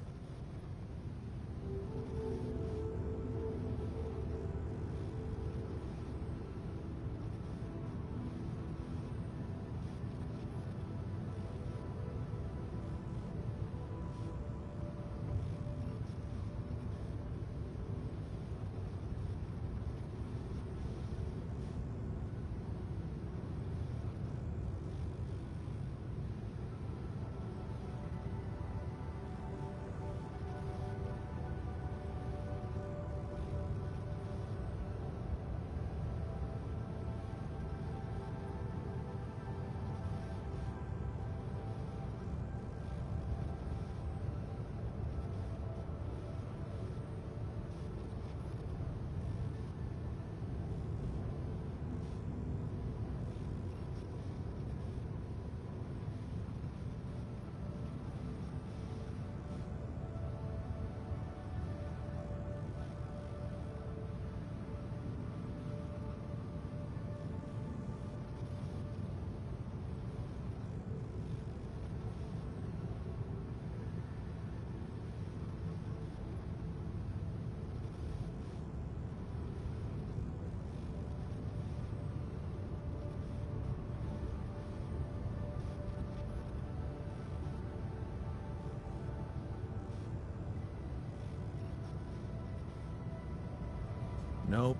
Nope.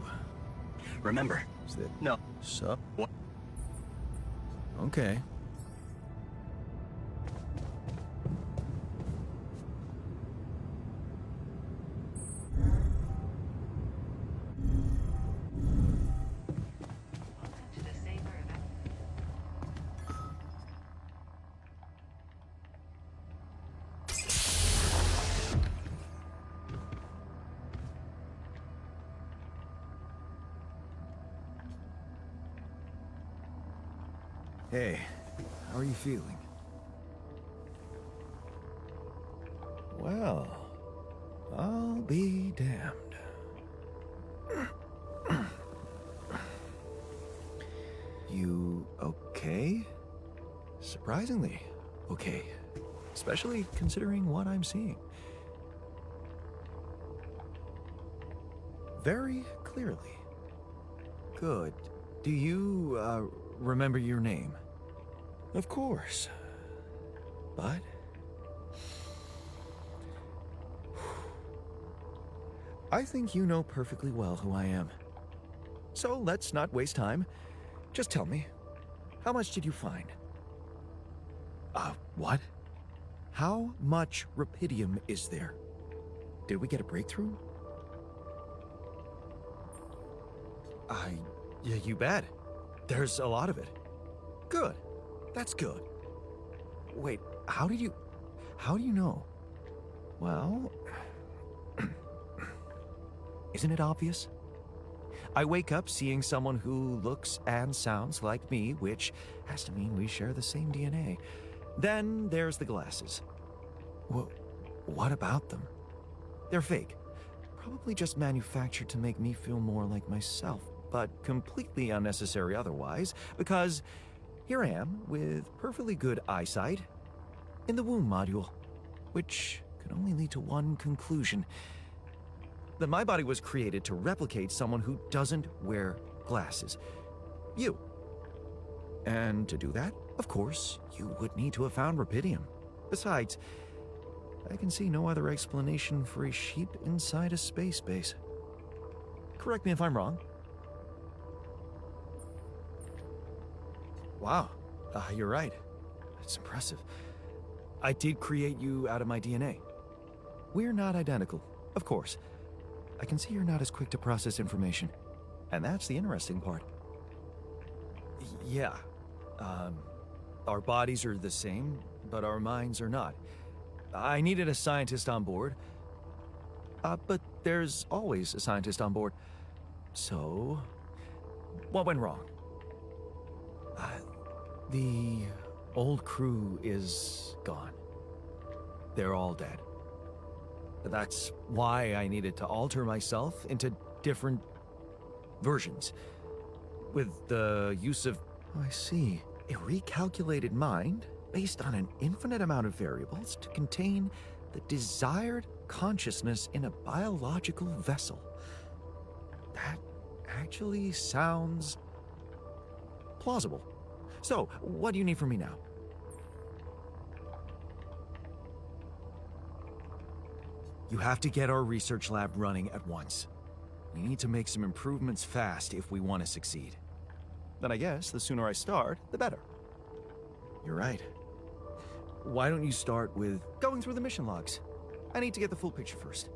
Remember, Is it no. sup? What? Okay. Hey, How are you feeling? Well, I'll be damned. You okay? Surprisingly okay. Especially considering what I'm seeing. Very clearly. Good. Do you, remember your name? Of course. But... I think you know perfectly well who I am. So let's not waste time. Just tell me, how much did you find? What? How much rupidium is there? Did we get a breakthrough? Yeah, you bet. There's a lot of it. Good. That's good. Wait, how do you know? Well, isn't it obvious? I wake up seeing someone who looks and sounds like me, which has to mean we share the same DNA. Then there's the glasses. Well, what about them? They're fake. Probably just manufactured to make me feel more like myself, but completely unnecessary otherwise, because here I am with perfectly good eyesight in the womb module, which can only lead to one conclusion: that my body was created to replicate someone who doesn't wear glasses. You. And to do that, of course, you would need to have found rupidium. Besides, I can see no other explanation for a sheep inside a space base. Correct me if I'm wrong. Wow, you're right. That's impressive. I did create you out of my DNA. We're not identical, of course. I can see you're not as quick to process information. And that's the interesting part. Yeah. Our bodies are the same, but our minds are not. I needed a scientist on board. But there's always a scientist on board. So, what went wrong? The old crew is gone. They're all dead. That's why I needed to alter myself into different versions. With the use of, I see, a recalculated mind based on an infinite amount of variables to contain the desired consciousness in a biological vessel. That actually sounds plausible. So, what do you need from me now? You have to get our research lab running at once. We need to make some improvements fast if we want to succeed. Then I guess the sooner I start, the better. You're right. Why don't you start with going through the mission logs? I need to get the full picture first.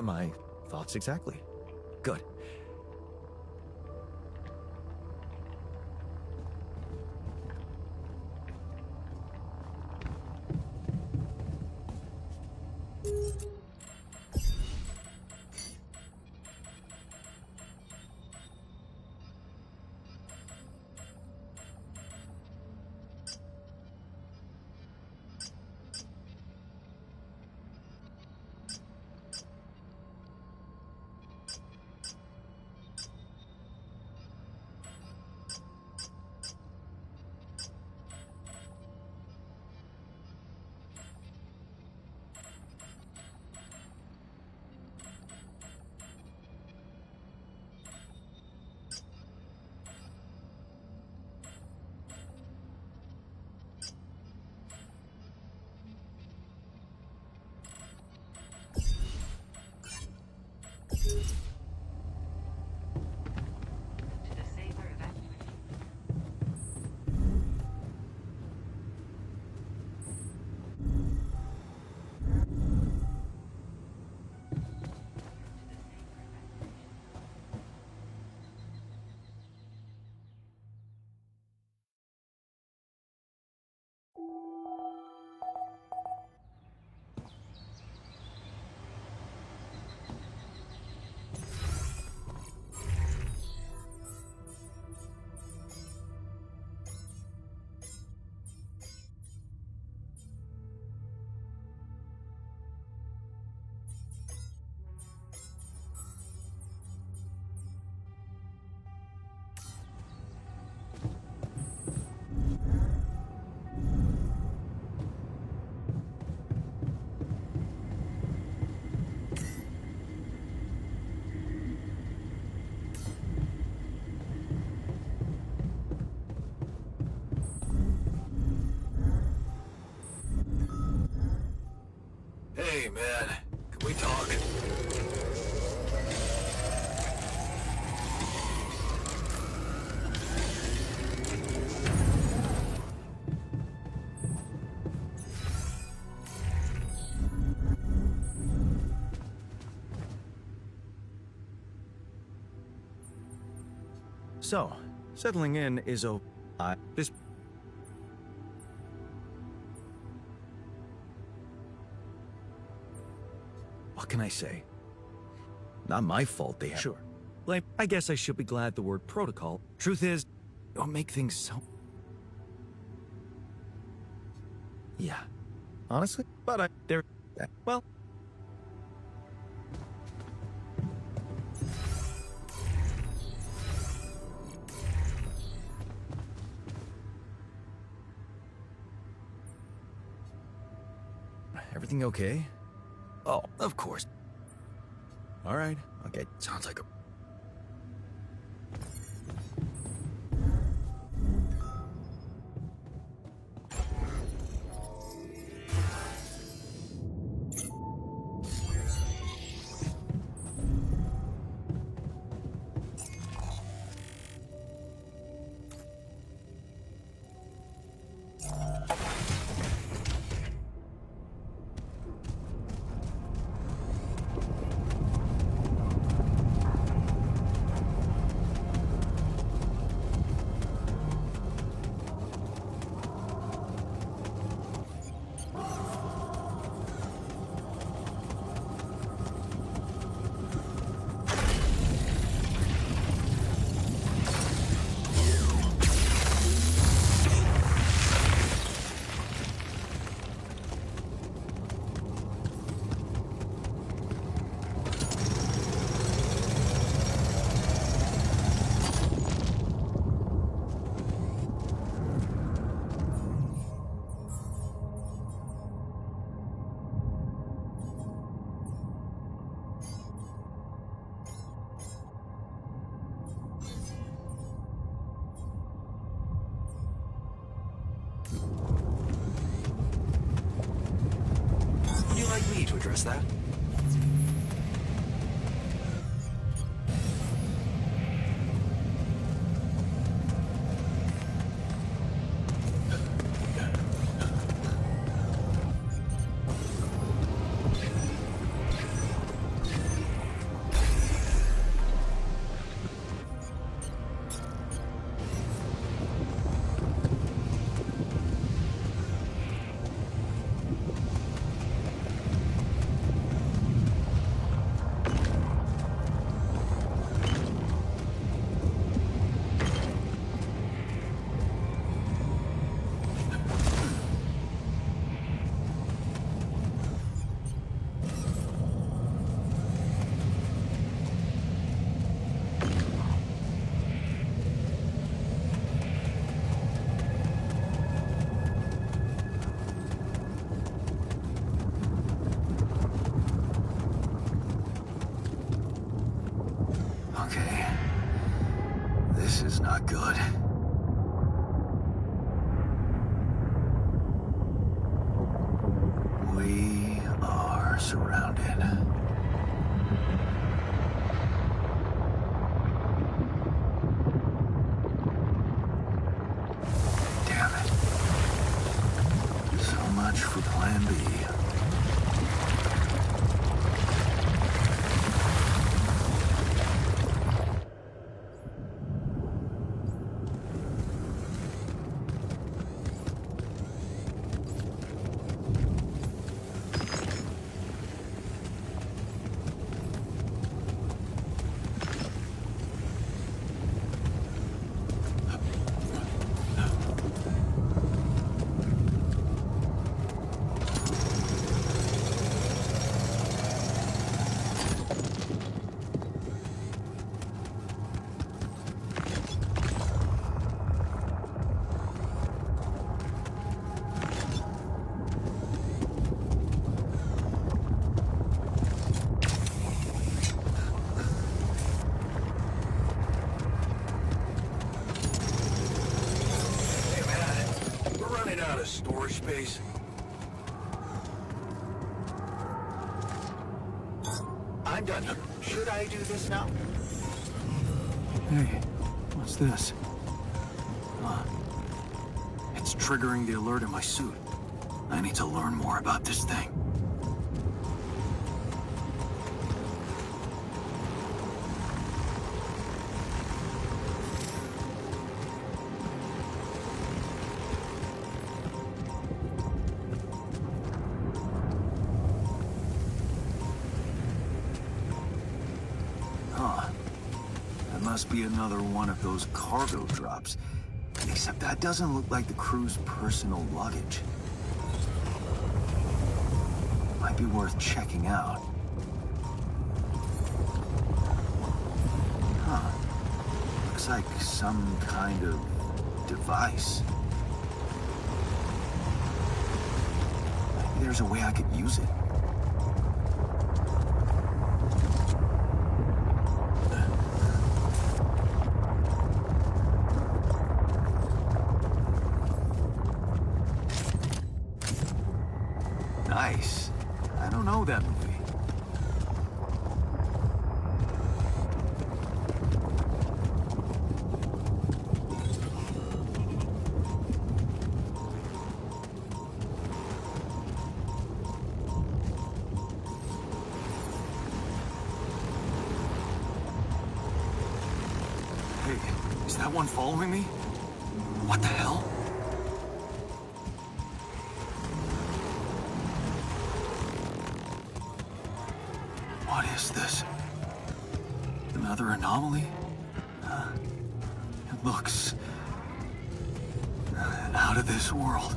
My thoughts exactly. Good. Hey, man. Can we talk? So, settling in is this. What can I say? Not my fault they have. Sure. Like, I guess I should be glad the word protocol. Truth is, it'll make things so. Yeah. Honestly, but there. Well. Everything okay? Oh, of course. All right. Okay. Sounds like a. Would you like me to address that? Okay. This is not good. We are surrounded. Damn it. So much for Plan B. Out of storage space. I'm done here. Should I do this now? Hey, what's this? It's triggering the alert in my suit. I need to learn more about this thing. That must be another one of those cargo drops. Except that doesn't look like the crew's personal luggage. Might be worth checking out. Looks like some kind of device. Maybe there's a way I could use it. Nice. I don't know that movie. Hey, is that one following me? What the hell? What is this? Another anomaly? It looks out of this world.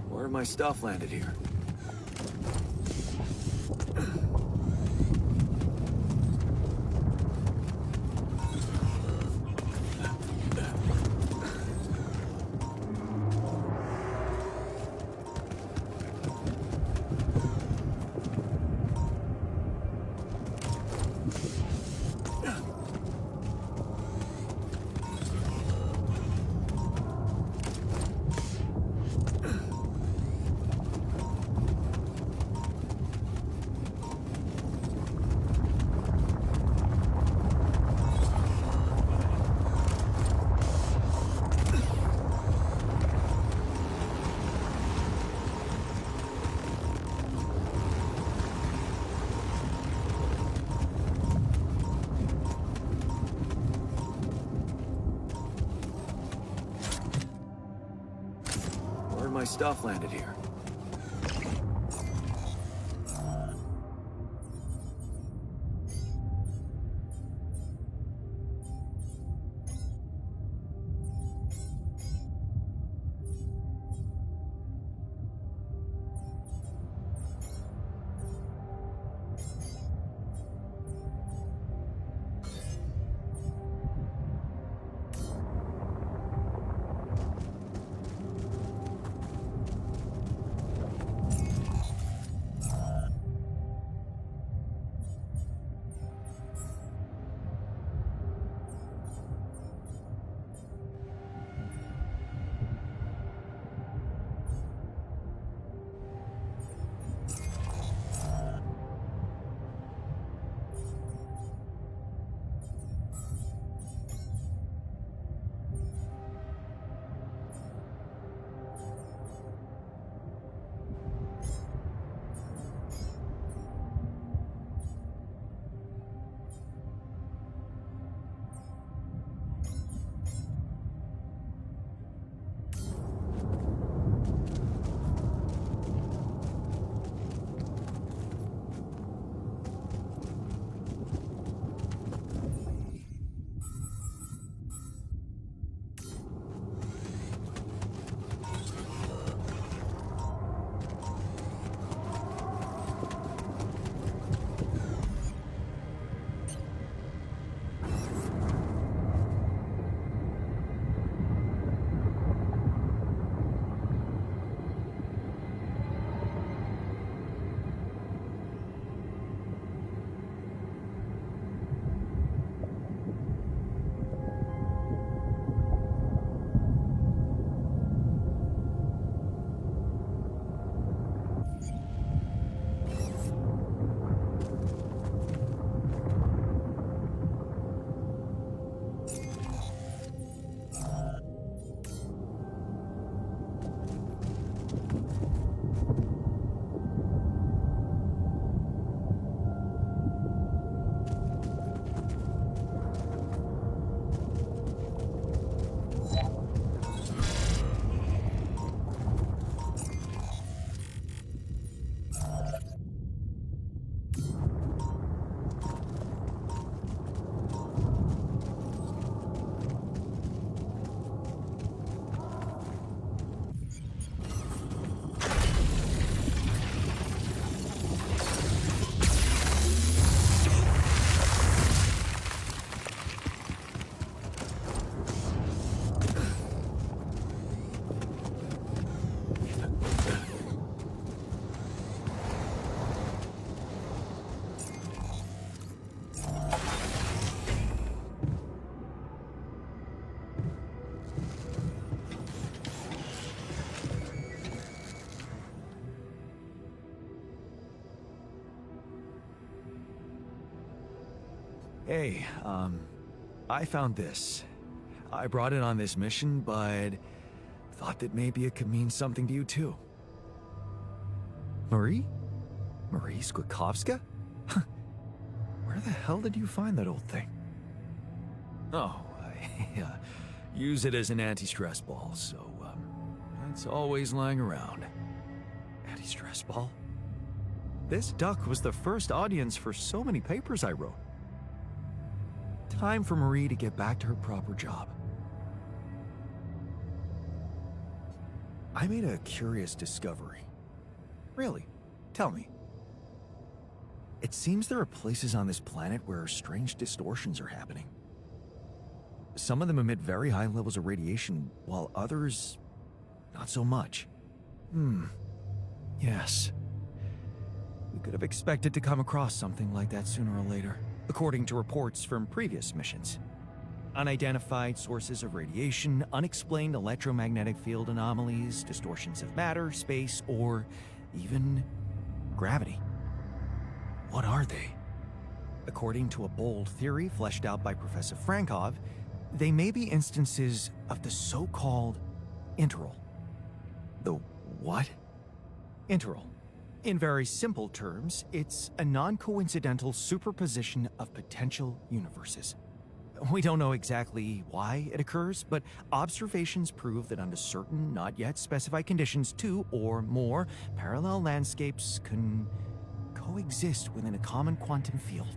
Where my stuff landed here? My stuff landed here. Hey, I found this. I brought it on this mission, but thought that maybe it could mean something to you too. Marie? Marie Skwikovska? Where the hell did you find that old thing? Oh, I use it as an anti-stress ball, so, it's always lying around. Anti-stress ball? This duck was the first audience for so many papers I wrote. Time for Marie to get back to her proper job. I made a curious discovery. Really? Tell me. It seems there are places on this planet where strange distortions are happening. Some of them emit very high levels of radiation, while others, not so much. Yes. We could have expected to come across something like that sooner or later, according to reports from previous missions. Unidentified sources of radiation, unexplained electromagnetic field anomalies, distortions of matter, space, or even gravity. What are they? According to a bold theory fleshed out by Professor Frankov, they may be instances of the so-called interval. The what? Interval. In very simple terms, it's a non-coincidental superposition of potential universes. We don't know exactly why it occurs, but observations prove that under certain, not yet specified conditions, two or more parallel landscapes can coexist within a common quantum field,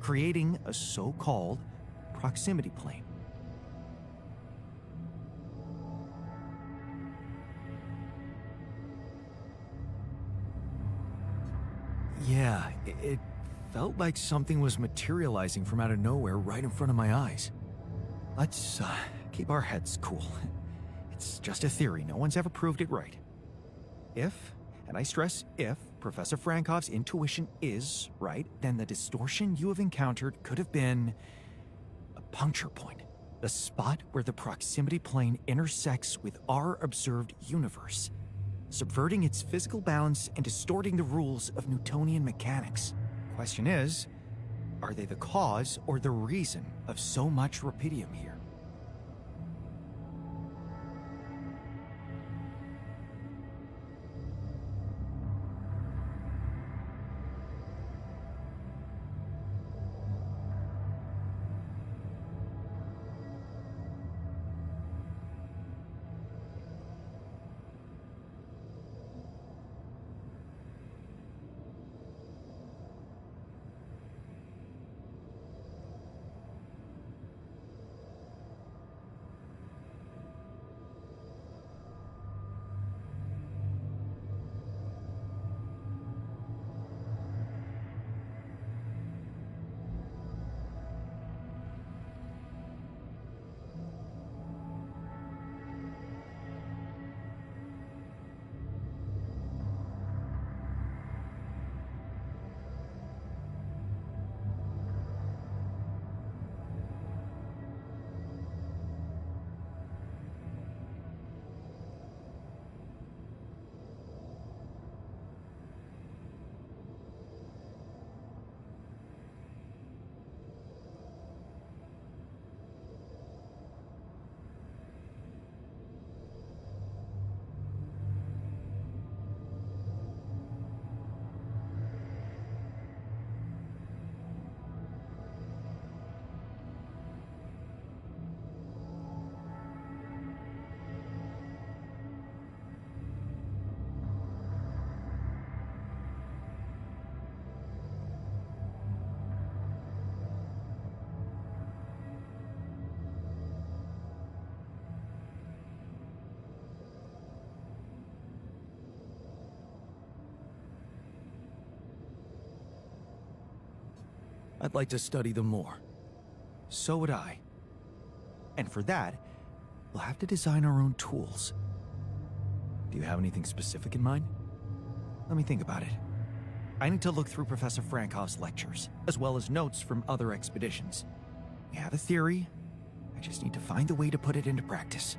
creating a so-called proximity plane. Yeah, it felt like something was materializing from out of nowhere right in front of my eyes. Let's keep our heads cool. It's just a theory. No one's ever proved it right. If, and I stress if, Professor Frankov's intuition is right, then the distortion you have encountered could have been a puncture point, the spot where the proximity plane intersects with our observed universe, subverting its physical balance and distorting the rules of Newtonian mechanics. Question is, are they the cause or the reason of so much rupidium here? I'd like to study them more. So would I. And for that, we'll have to design our own tools. Do you have anything specific in mind? Let me think about it. I need to look through Professor Frankov's lectures, as well as notes from other expeditions. We have a theory. I just need to find the way to put it into practice.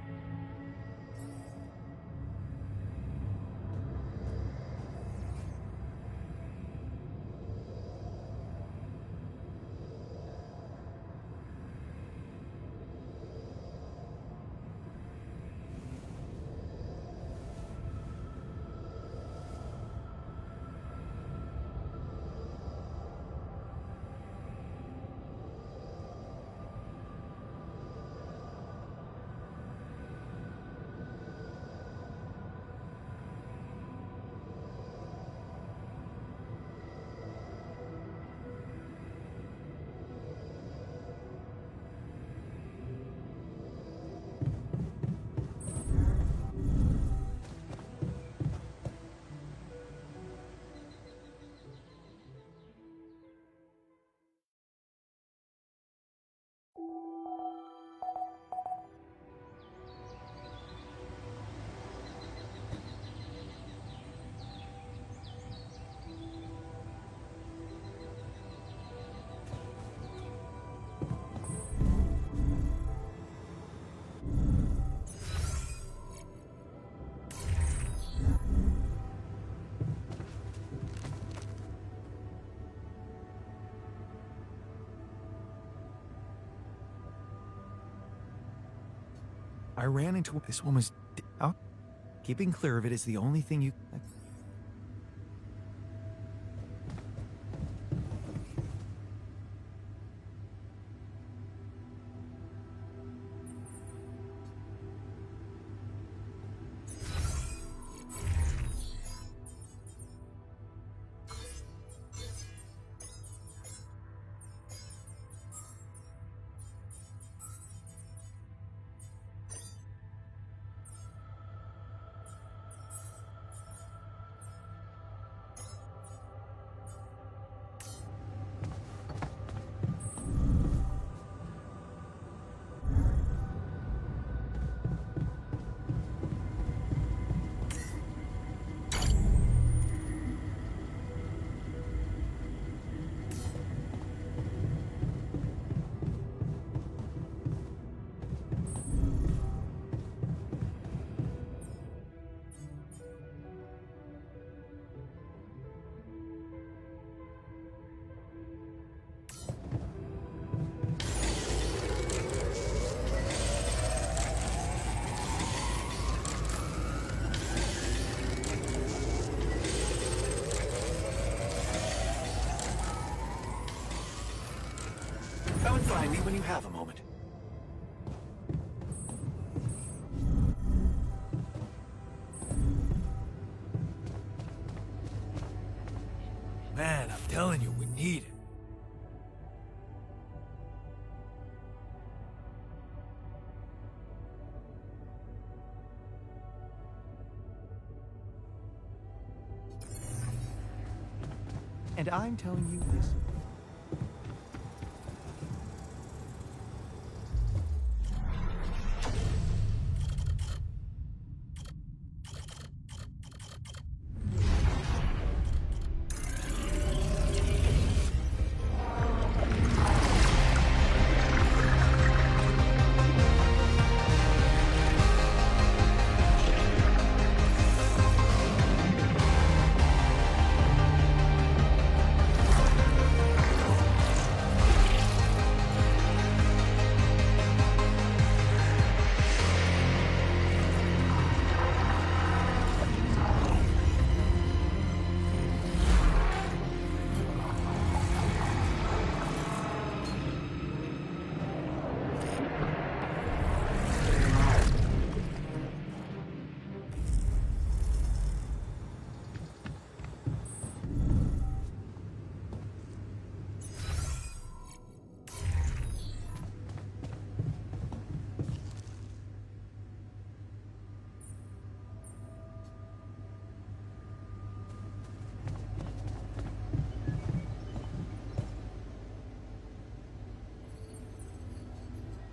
I ran into this woman's... Oh, keeping clear of it is the only thing you... Come and find me when you have a moment. Man, I'm telling you, we need it. And I'm telling you this.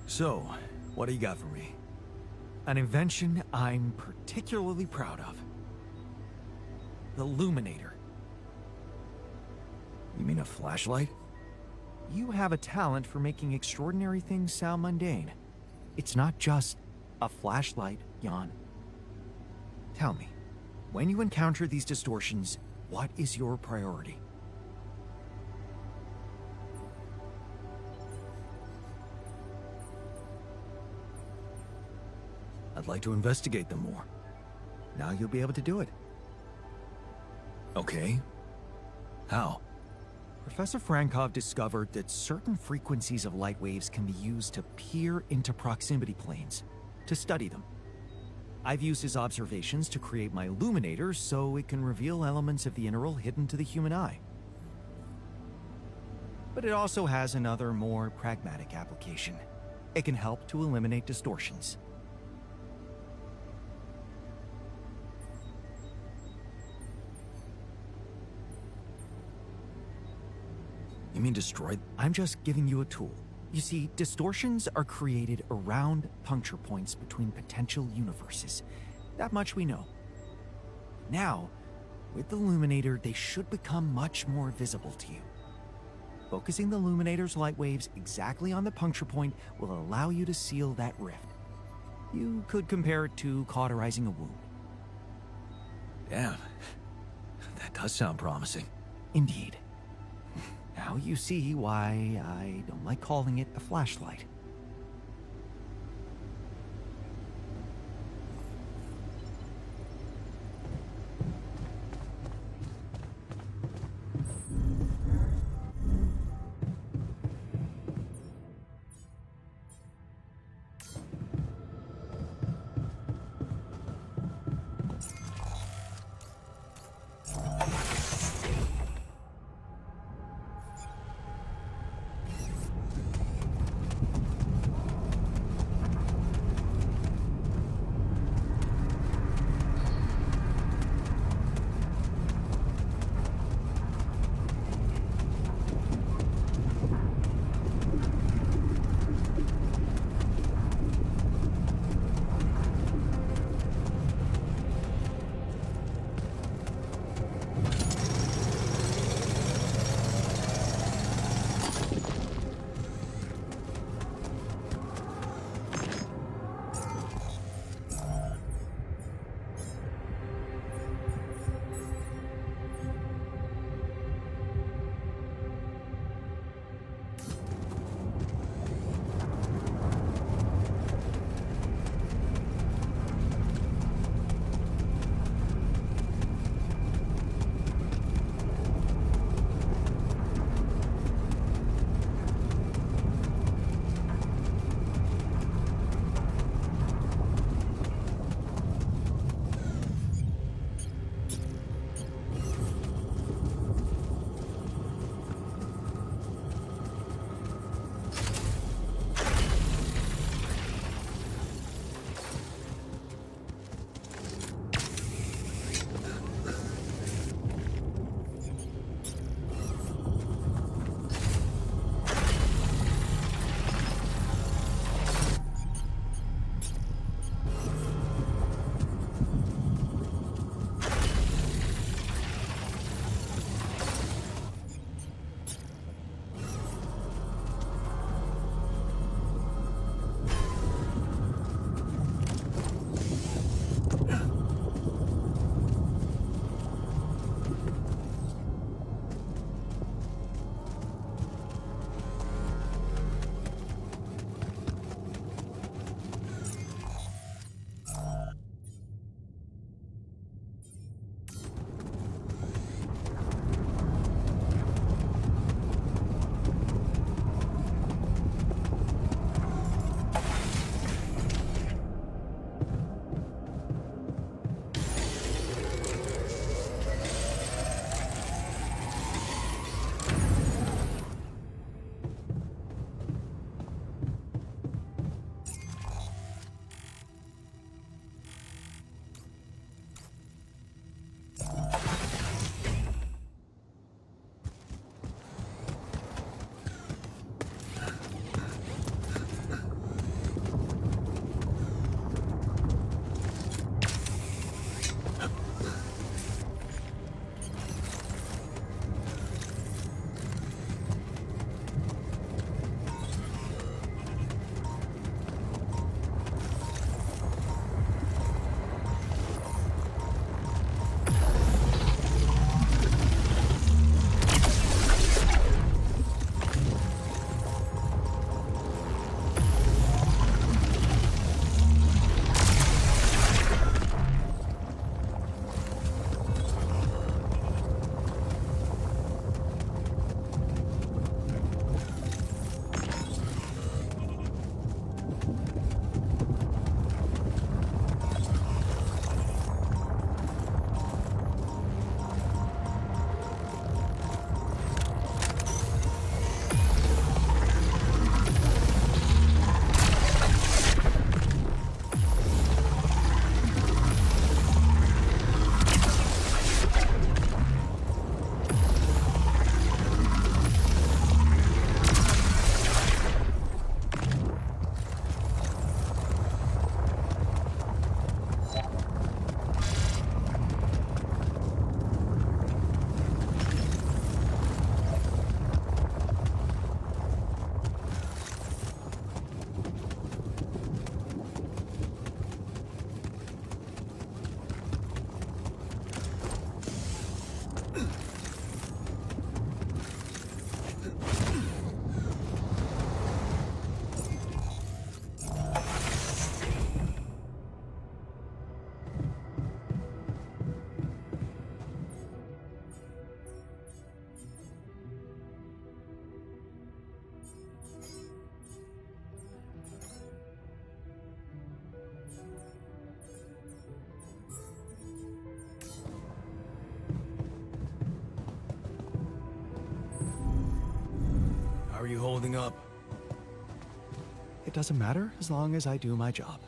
So, what do you got for me? An invention I'm particularly proud of. The Luminator. You mean a flashlight? You have a talent for making extraordinary things sound mundane. It's not just a flashlight, Jan. Tell me, when you encounter these distortions, what is your priority? I'd like to investigate them more. Now you'll be able to do it. Okay. How? Professor Frankov discovered that certain frequencies of light waves can be used to peer into proximity planes, to study them. I've used his observations to create my illuminator so it can reveal elements of the integral hidden to the human eye. But it also has another, more pragmatic application. It can help to eliminate distortions. You mean destroy? I'm just giving you a tool. You see, distortions are created around puncture points between potential universes. That much we know. Now, with the Illuminator, they should become much more visible to you. Focusing the Illuminator's light waves exactly on the puncture point will allow you to seal that rift. You could compare it to cauterizing a wound. Damn. That does sound promising. Indeed. Now you see why I don't like calling it a flashlight. clothing up. It doesn't matter as long as I do my job.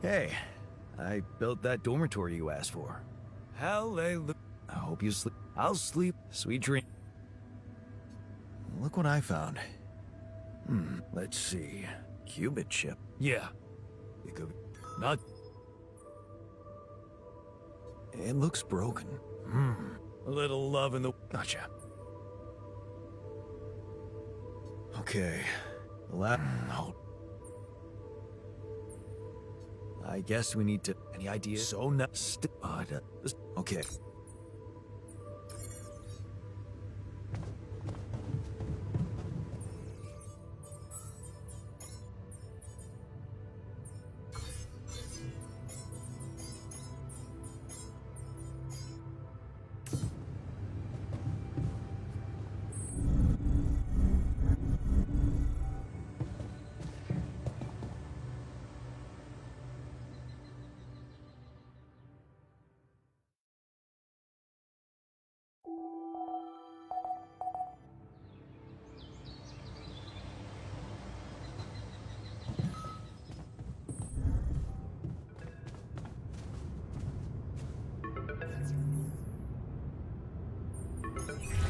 Hey, I built that dormitory you asked for. Hallelujah. I hope you sleep. I'll sleep. Sweet dream. Look what I found. Let's see. Qubit chip. Yeah. It could be. Not. It looks broken. A little love in the. Gotcha. Okay. Hold. I guess we need to. Any ideas? So not. Okay.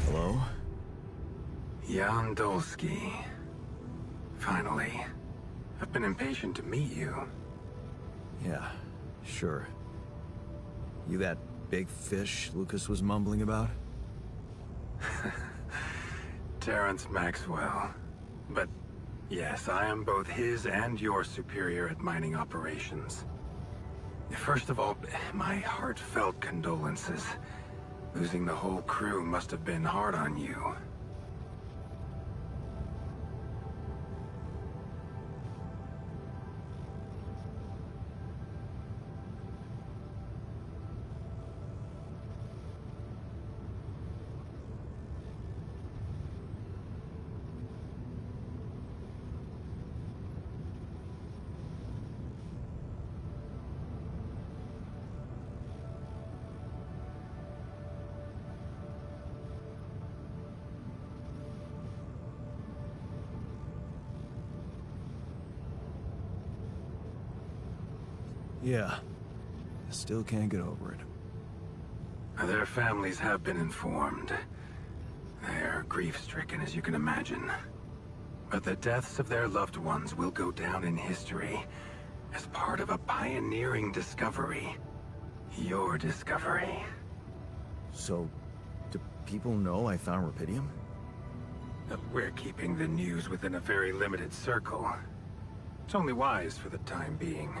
Hello? Jan Dolsky. Finally. I've been impatient to meet you. Yeah, sure. You that big fish Lucas was mumbling about? Terrence Maxwell. But yes, I am both his and your superior at mining operations. First of all, my heartfelt condolences. Losing the whole crew must have been hard on you. Yeah. I still can't get over it. Their families have been informed. They're grief-stricken, as you can imagine. But the deaths of their loved ones will go down in history as part of a pioneering discovery. Your discovery. So, do people know I found rubidium? We're keeping the news within a very limited circle. It's only wise for the time being.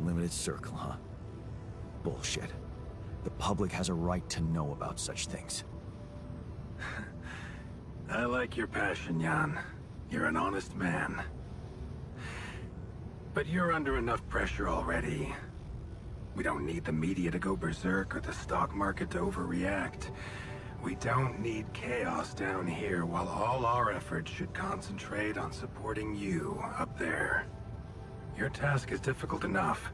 Limited circle, huh? Bullshit. The public has a right to know about such things. I like your passion, Jan. You're an honest man. But you're under enough pressure already. We don't need the media to go berserk or the stock market to overreact. We don't need chaos down here while all our efforts should concentrate on supporting you up there. Your task is difficult enough,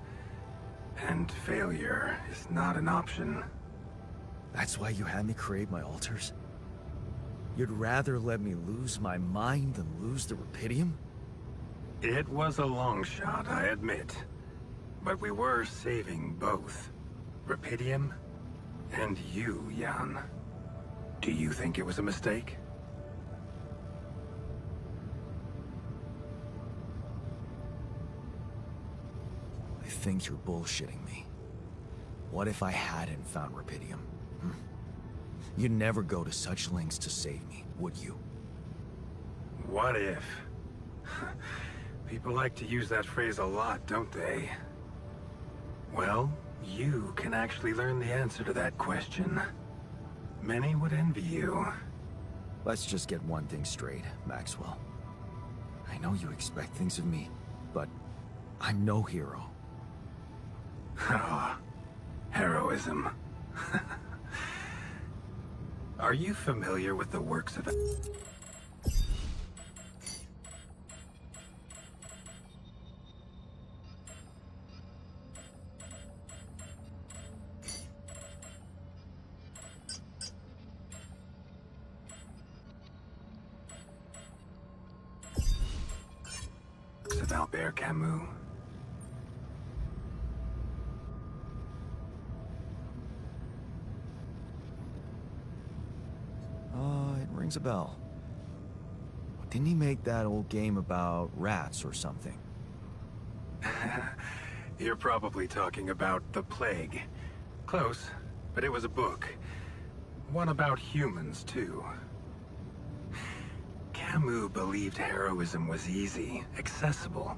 and failure is not an option. That's why you had me create my altars? You'd rather let me lose my mind than lose the Rapidium? It was a long shot, I admit. But we were saving both. Rapidium and you, Jan. Do you think it was a mistake? I think you're bullshitting me. What if I hadn't found Rapidium? You'd never go to such lengths to save me, would you? What if? People like to use that phrase a lot, don't they? Well, you can actually learn the answer to that question. Many would envy you. Let's just get one thing straight, Maxwell. I know you expect things of me, but I'm no hero. Ah, heroism. Are you familiar with the works of... Albert Camus? It rings a bell. Didn't he make that old game about rats or something? You're probably talking about The Plague. Close, but it was a book. One about humans, too. Camus believed heroism was easy, accessible.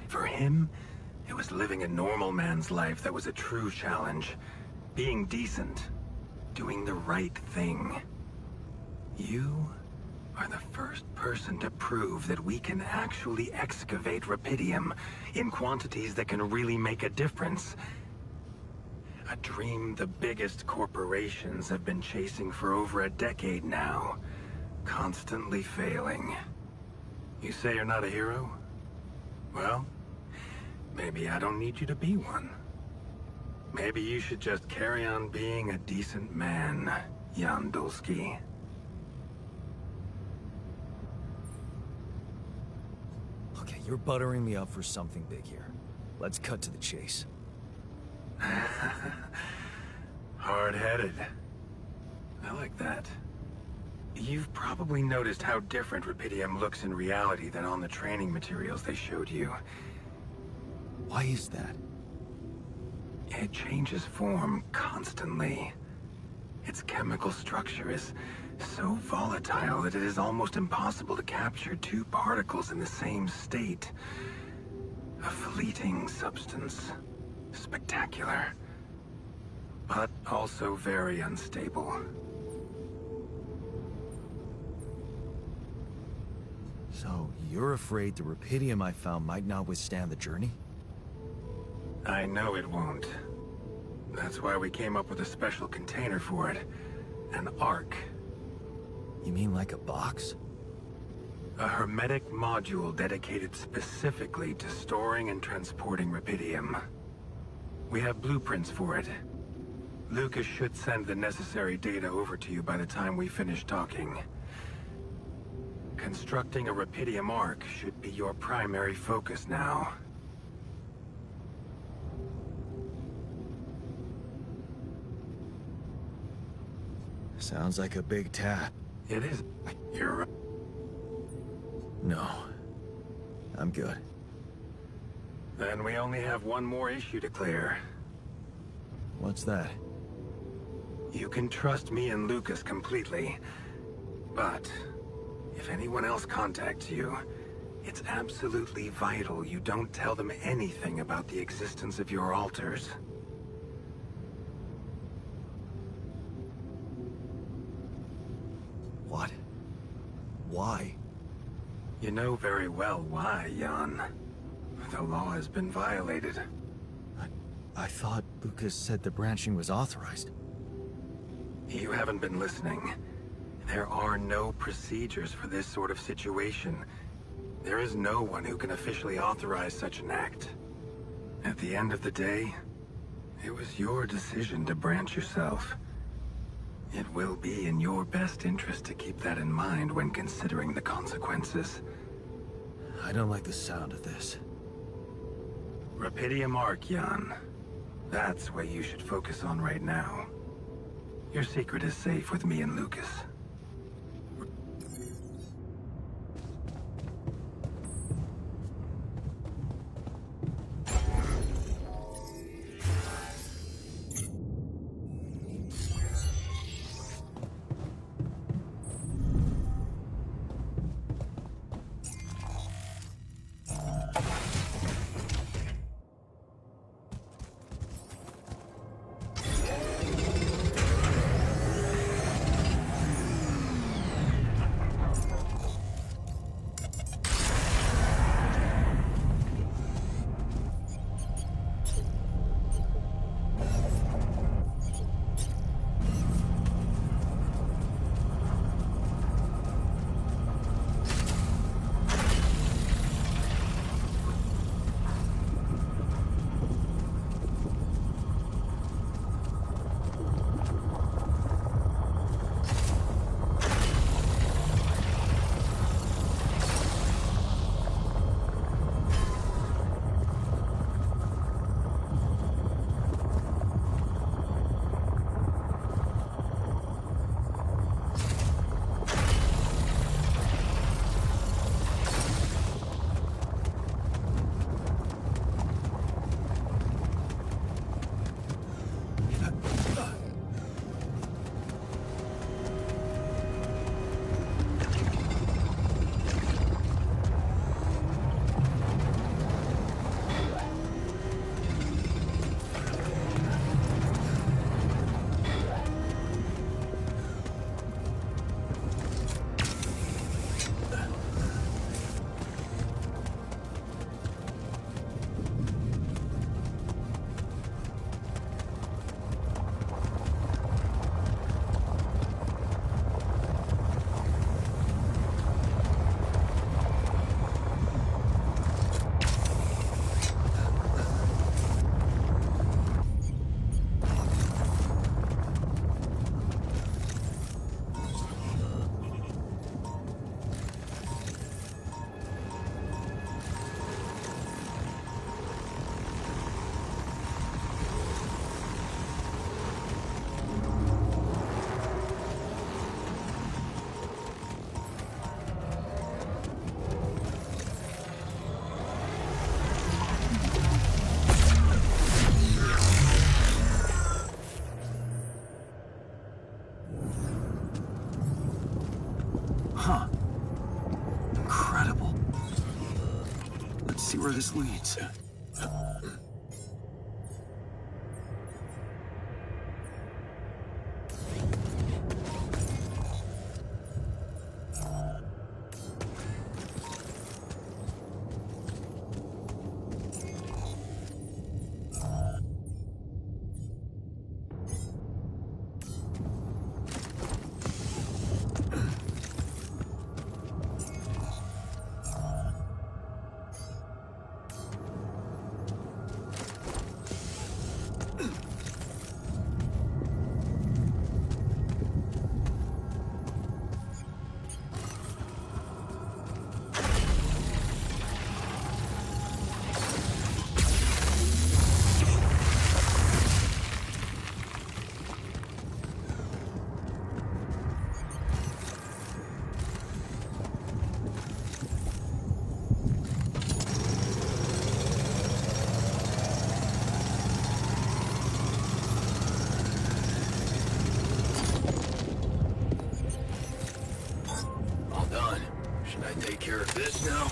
For him, it was living a normal man's life that was a true challenge. Being decent. Doing the right thing. You are the first person to prove that we can actually excavate Rapidium in quantities that can really make a difference. A dream the biggest corporations have been chasing for over a decade now. Constantly failing. You say you're not a hero? Well, maybe I don't need you to be one. Maybe you should just carry on being a decent man, Jan Dulski. Okay, you're buttering me up for something big here. Let's cut to the chase. Hard-headed. I like that. You've probably noticed how different Rapidium looks in reality than on the training materials they showed you. Why is that? It changes form constantly. Its chemical structure is so volatile that it is almost impossible to capture two particles in the same state. A fleeting substance. Spectacular. But also very unstable. So, you're afraid the Rapidium I found might not withstand the journey? I know it won't. That's why we came up with a special container for it. An Ark. You mean like a box? A hermetic module dedicated specifically to storing and transporting Rapidium. We have blueprints for it. Lucas should send the necessary data over to you by the time we finish talking. Constructing a Rapidium Ark should be your primary focus now. Sounds like a big task. It is. You're right. No. I'm good. Then we only have one more issue to clear. What's that? You can trust me and Lucas completely. But if anyone else contacts you, It's absolutely vital you don't tell them anything about the existence of your alters. What? Why? You know very well why, Jan. The law has been violated. I thought Lucas said the branching was authorized. You haven't been listening. There are no procedures for this sort of situation. There is no one who can officially authorize such an act. At the end of the day, it was your decision to branch yourself. It will be in your best interest to keep that in mind when considering the consequences. I don't like the sound of this. Rapidium Arc, Jan. That's what you should focus on right now. Your secret is safe with me and Lucas. Huh. Incredible. Let's see where this leads. All done. Should I take care of this now?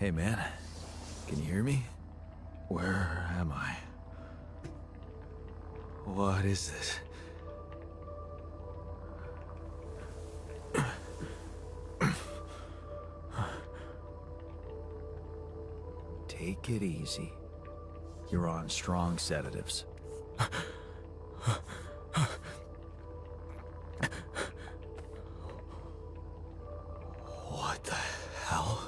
Hey, man. Can you hear me? Where am I? What is this? Take it easy. You're on strong sedatives. What the hell?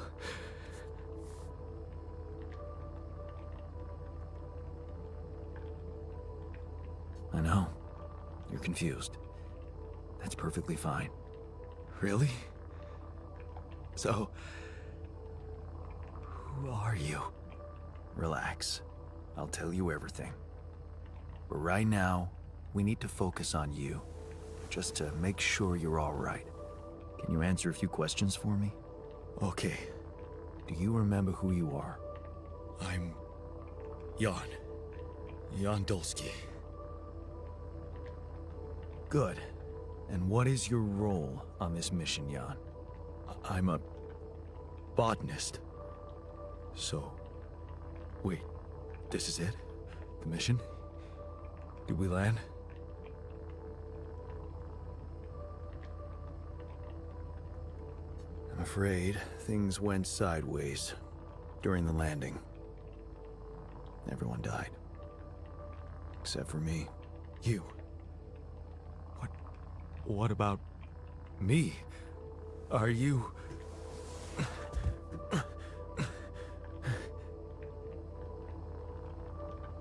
I know. You're confused. That's perfectly fine. Really? So, who are you? Relax. I'll tell you everything. But right now, we need to focus on you. Just to make sure you're all right. Can you answer a few questions for me? Okay. Do you remember who you are? I'm... Jan. Jan Dolsky. Good. And what is your role on this mission, Jan? I'm a... botanist. So... Wait, this is it? The mission? Did we land? I'm afraid things went sideways during the landing. Everyone died. Except for me. You. What about... me? Are you...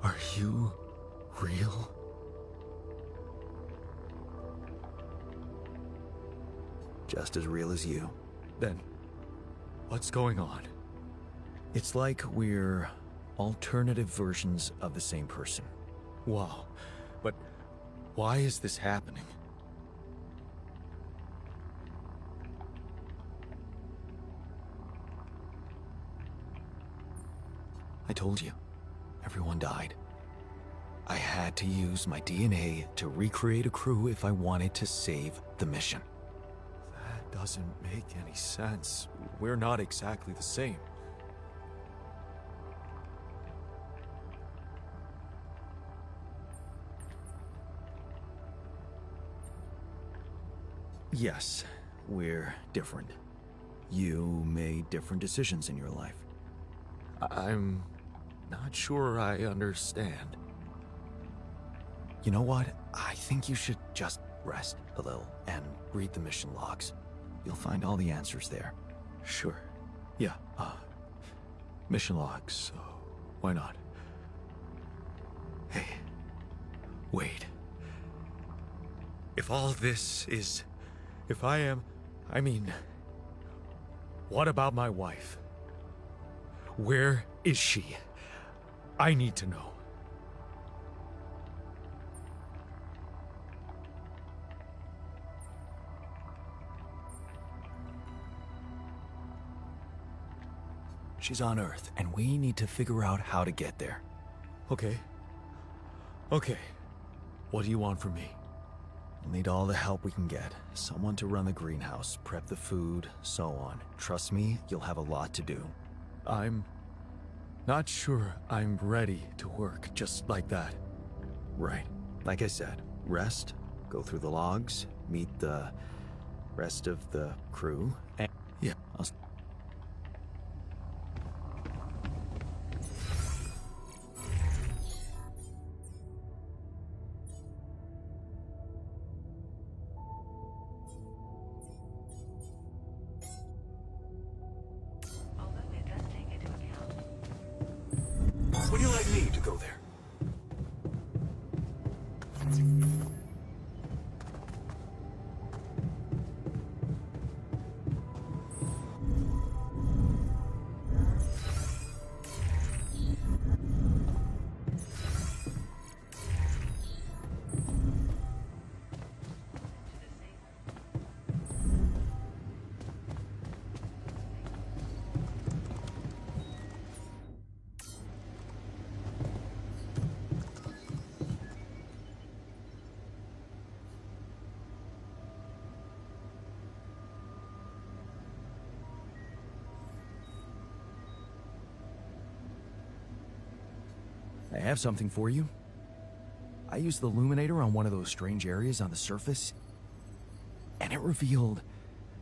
Are you real? Just as real as you. Then, what's going on? It's like we're alternative versions of the same person. Wow. But why is this happening? I told you. Everyone died. I had to use my DNA to recreate a crew if I wanted to save the mission. That doesn't make any sense. We're not exactly the same. Yes, we're different. You made different decisions in your life. I'm not sure I understand. You know what? I think you should just rest a little and read the mission logs. You'll find all the answers there. Sure. Yeah, mission logs, why not? Hey, wait. If all this is... If I am... I mean... What about my wife? Where is she? I need to know. She's on Earth, and we need to figure out how to get there. Okay. Okay. What do you want from me? We'll need all the help we can get. Someone to run the greenhouse, prep the food, so on. Trust me, you'll have a lot to do. I'm not sure I'm ready to work just like that. Right. Like I said, rest, go through the logs, meet the rest of the crew, and... Yeah. Would you like me to go there? have something for you. I used the illuminator on one of those strange areas on the surface, and it revealed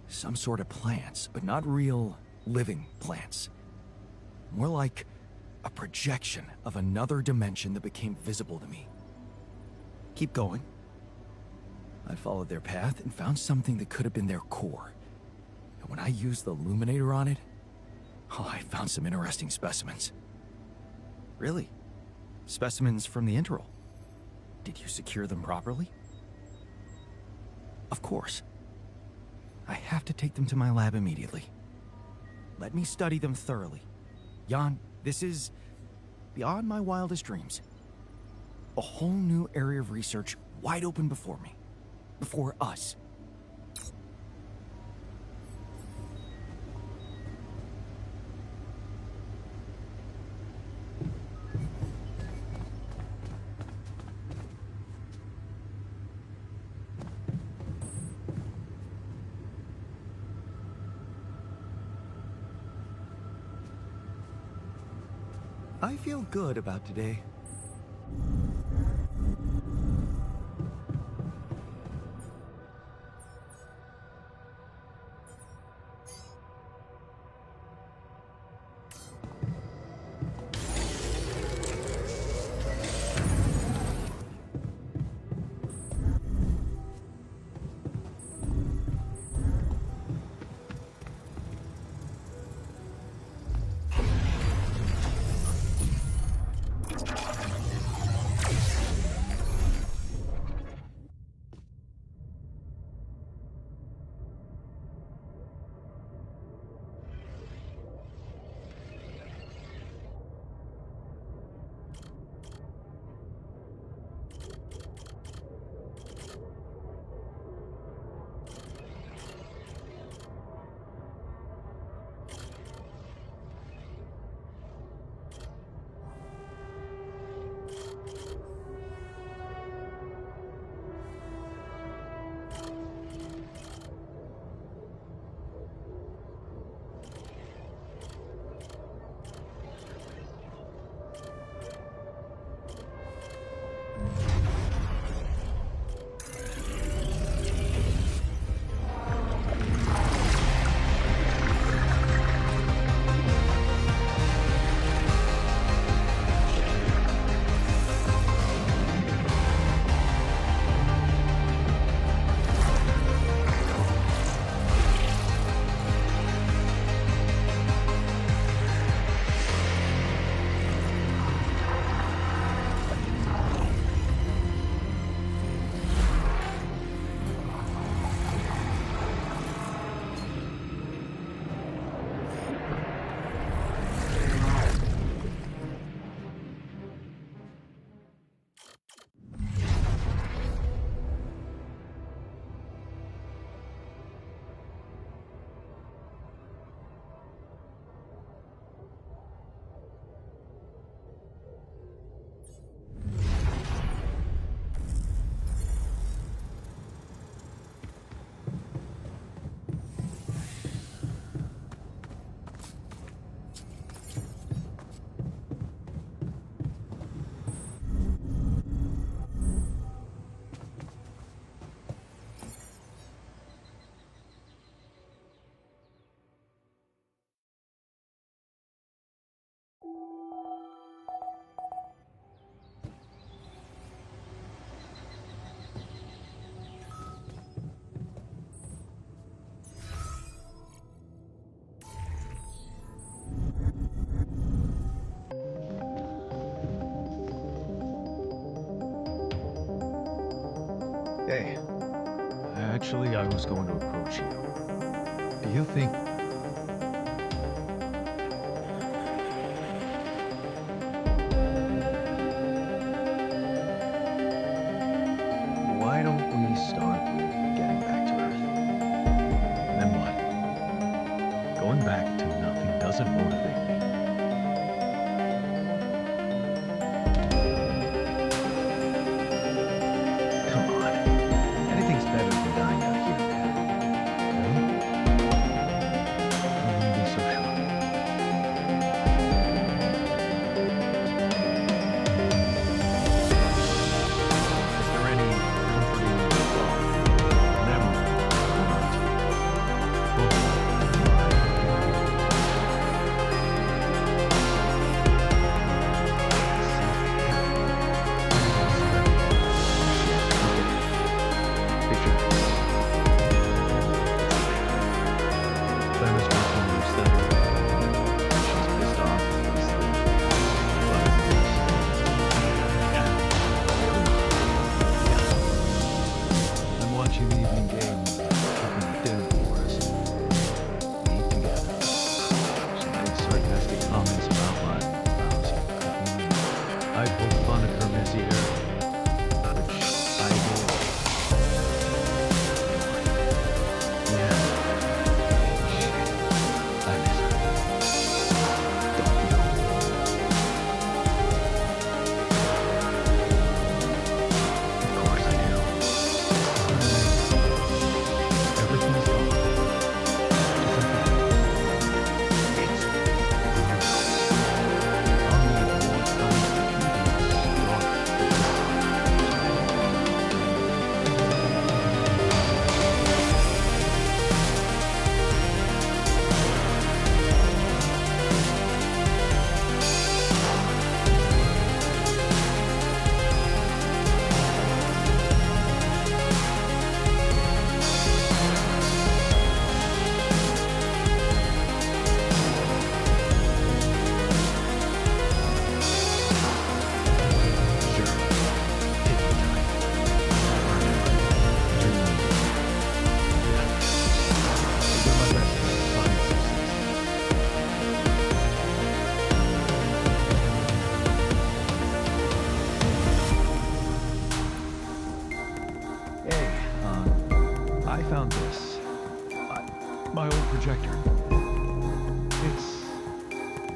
some sort of plants, but not real living plants. More like a projection of another dimension that became visible to me. Keep going. I followed their path and found something that could have been their core. And when I used the illuminator on it, I found some interesting specimens. Really? Specimens from the interval. Did you secure them properly? Of course. I have to take them to my lab immediately. Let me study them thoroughly. Jan, this is beyond my wildest dreams. A whole new area of research wide open before me. Before us. I feel good about today. Hey, actually, I was going to approach you. Do you think... Why don't we start with getting back to Earth? Then what? Going back to nothing doesn't motivate me. Come on. Anything's better than dying out here, man. Really? I wouldn't be so sure. My old projector.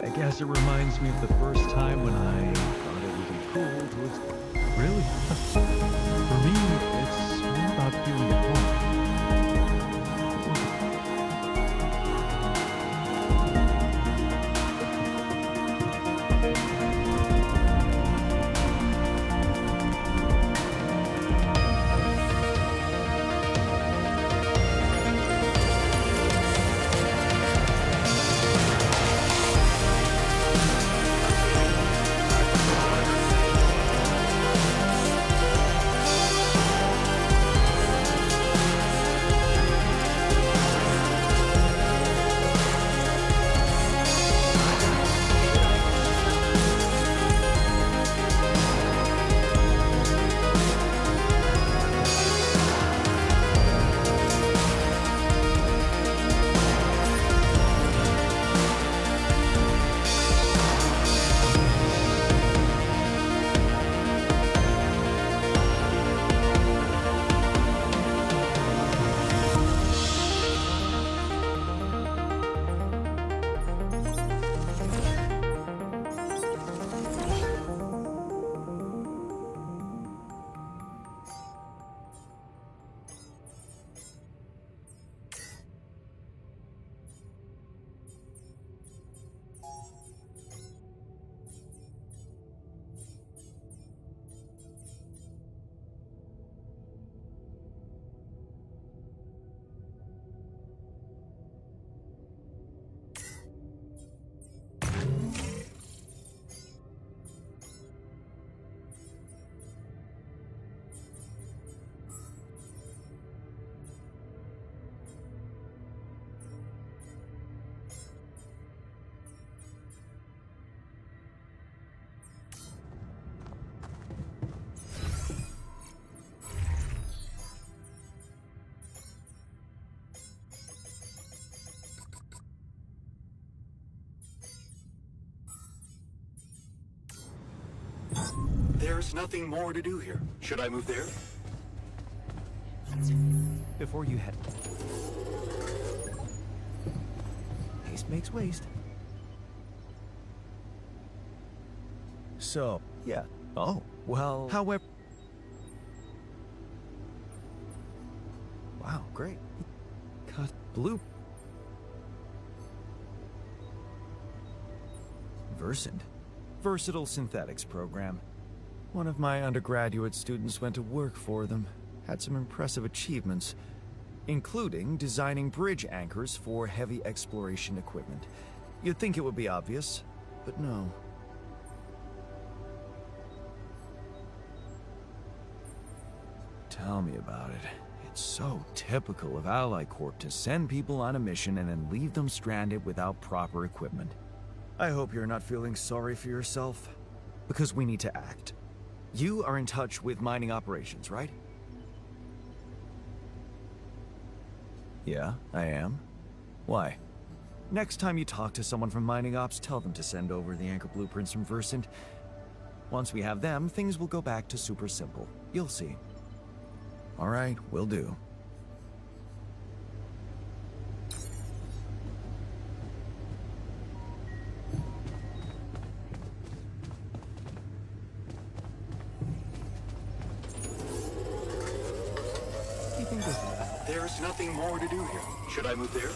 I guess it reminds me of the first time when I thought it would be cool to... Really? For me, it's more about feeling at home. There's nothing more to do here. Should I move there? Before you head... Haste makes waste. So, yeah. Oh, well, however... Wow, great. Cut blue. Versant. Versatile synthetics program. One of my undergraduate students went to work for them. Had some impressive achievements, including designing bridge anchors for heavy exploration equipment. You'd think it would be obvious, but no. Tell me about it. It's so typical of Ally Corp to send people on a mission and then leave them stranded without proper equipment. I hope you're not feeling sorry for yourself, because we need to act. You are in touch with mining operations, right? Yeah, I am. Why? Next time you talk to someone from mining ops, tell them to send over the anchor blueprints from Versant. Once we have them, things will go back to super simple. You'll see. All right, will do. There's nothing more to do here. Should I move there?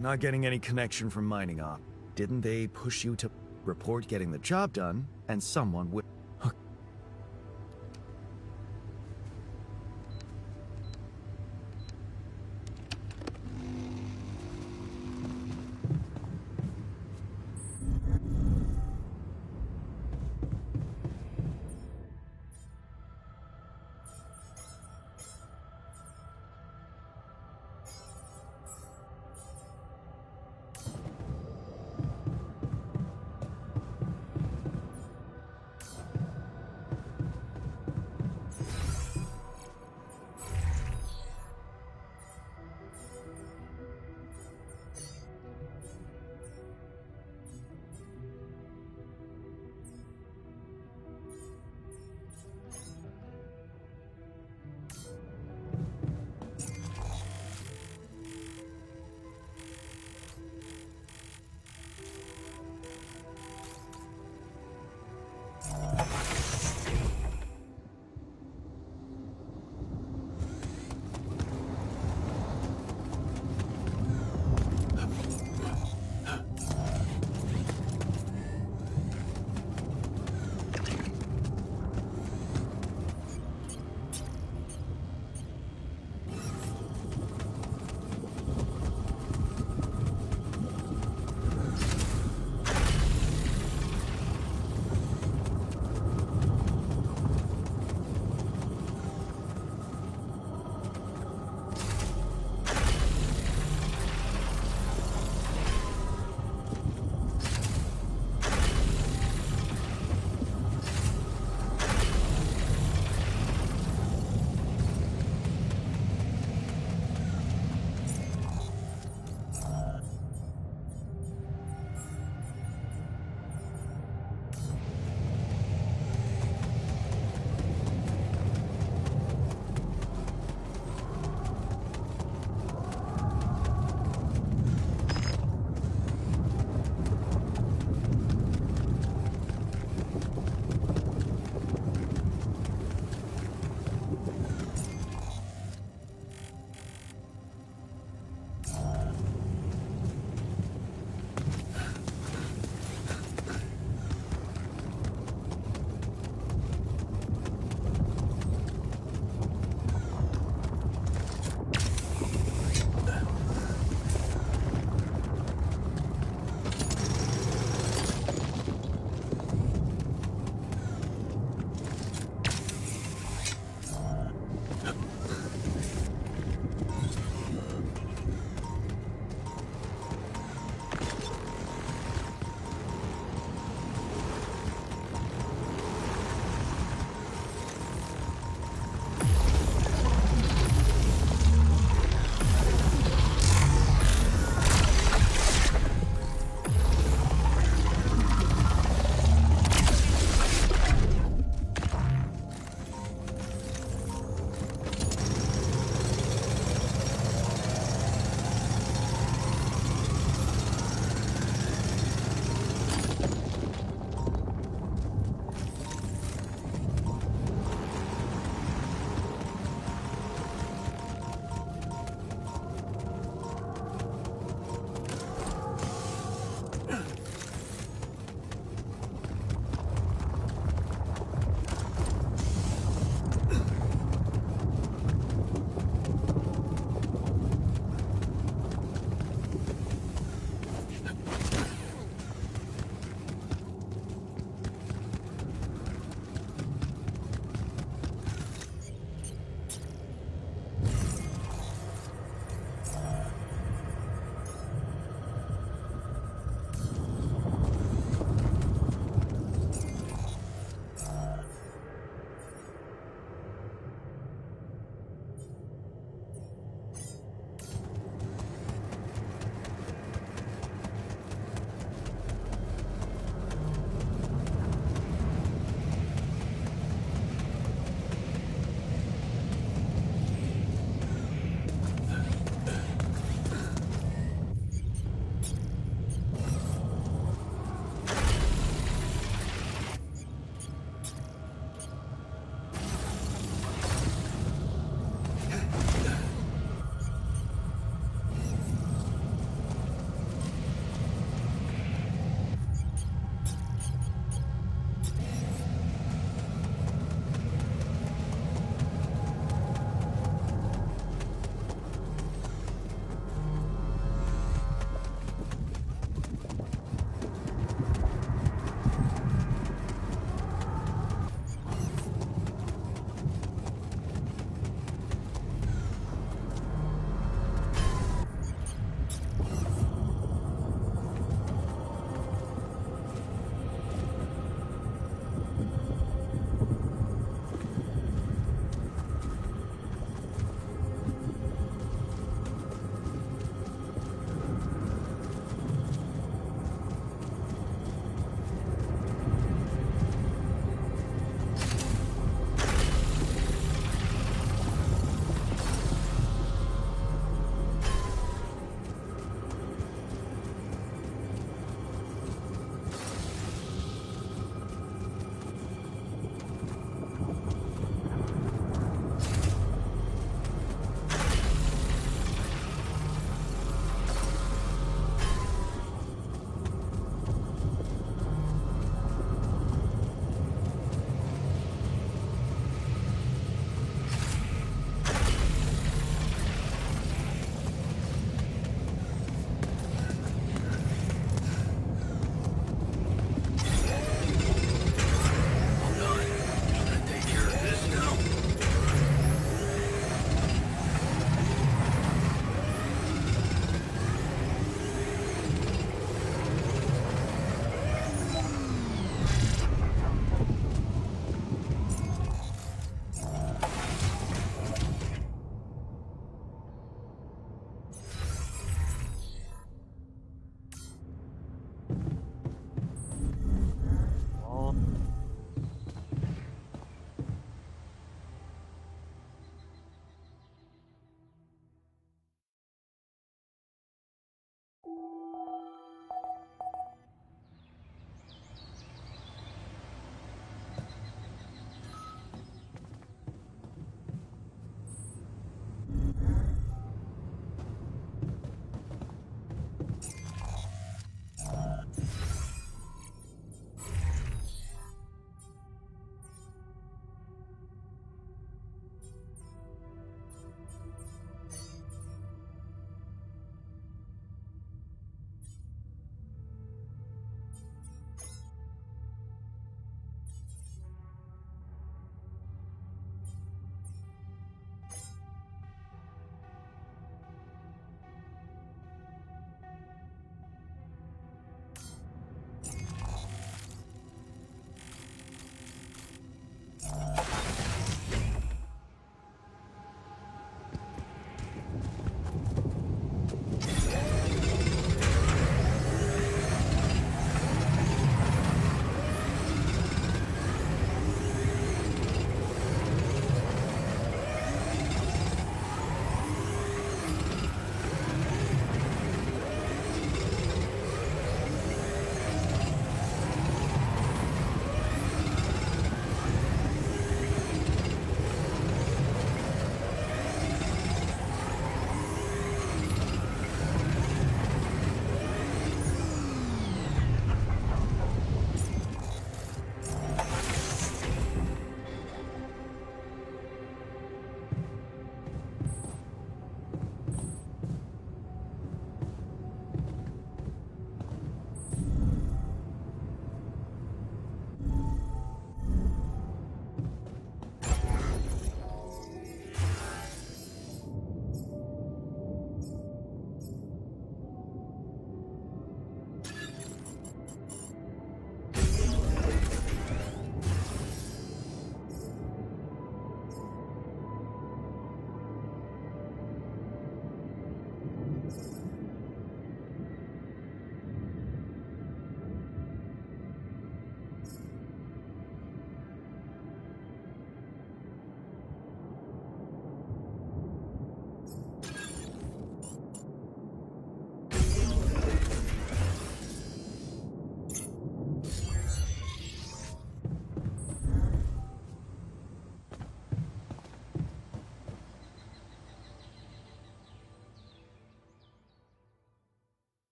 Not getting any connection from mining op. Didn't they push you to report getting the job done, and someone would...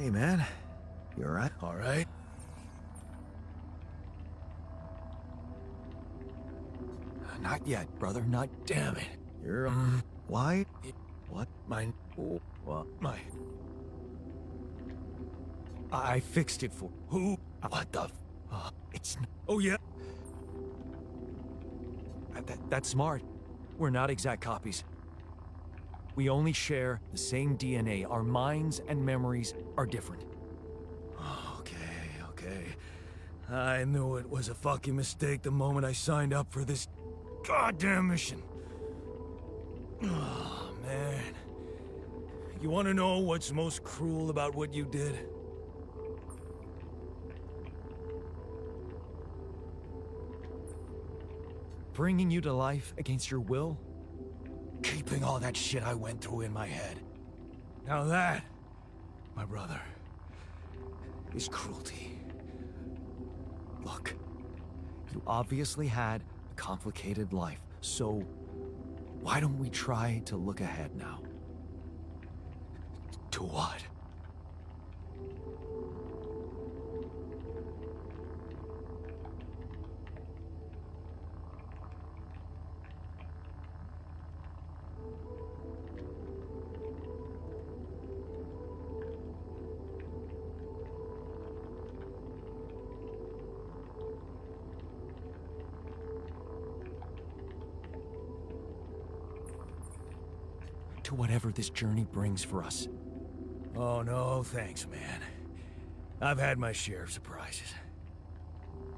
Hey, man. You alright? All right. Not yet, brother. Not damn it. You're, why? What? Mine. What? My. I fixed it for. Who? What the? It's. Oh yeah. That's smart. We're not exact copies. We only share the same DNA. Our minds and memories are different. Okay. I knew it was a fucking mistake the moment I signed up for this goddamn mission. Oh, man. You want to know what's most cruel about what you did? Bringing you to life against your will? Keeping all that shit I went through in my head. Now that, my brother, is cruelty. Look, you obviously had a complicated life, so why don't we try to look ahead now? To what? To whatever this journey brings for us. Oh, no, thanks, man. I've had my share of surprises.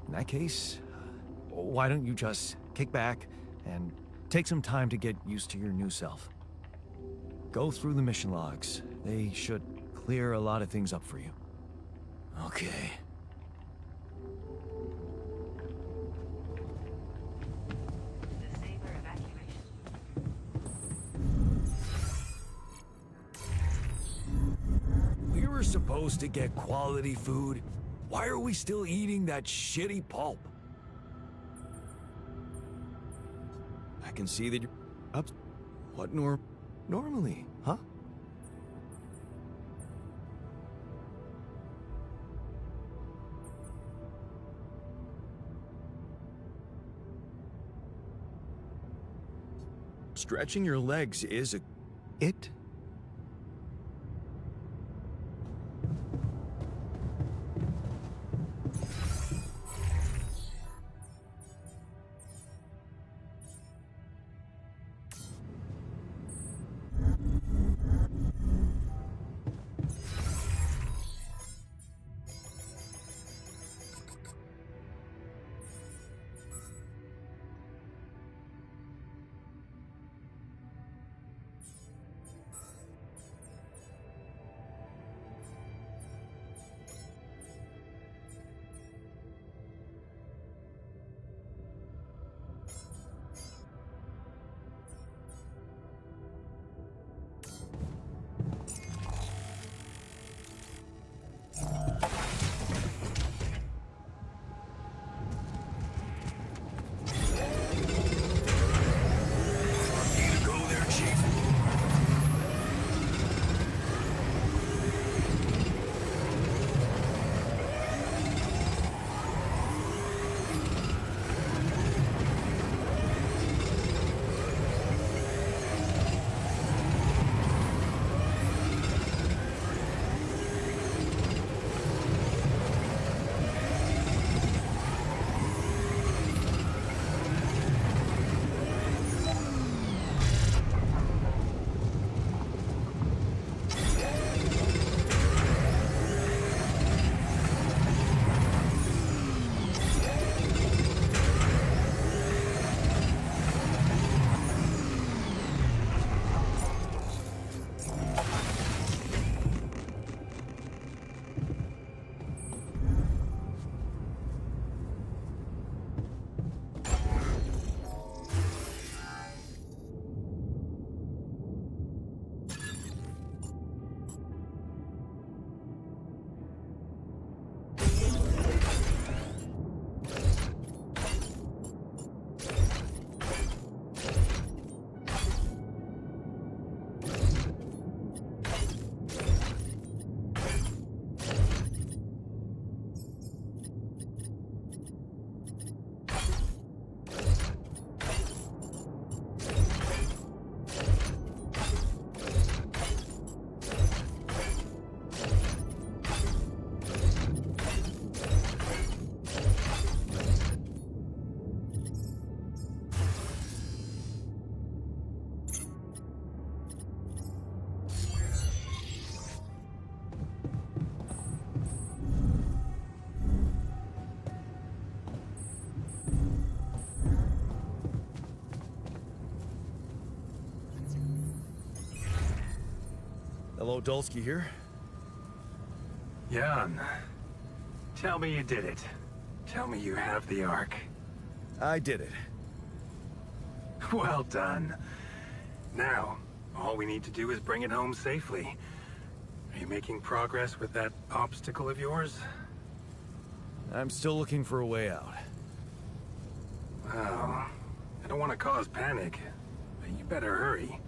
In that case, why don't you just kick back and take some time to get used to your new self? Go through the mission logs. They should clear a lot of things up for you. Okay. We were supposed to get quality food. Why are we still eating that shitty pulp? I can see that you're up. What normally, huh? Stretching your legs is it? Hello, Dulski here. Jan, tell me you did it. Tell me you have the Ark. I did it. Well done. Now, all we need to do is bring it home safely. Are you making progress with that obstacle of yours? I'm still looking for a way out. Well, I don't want to cause panic, but you better hurry.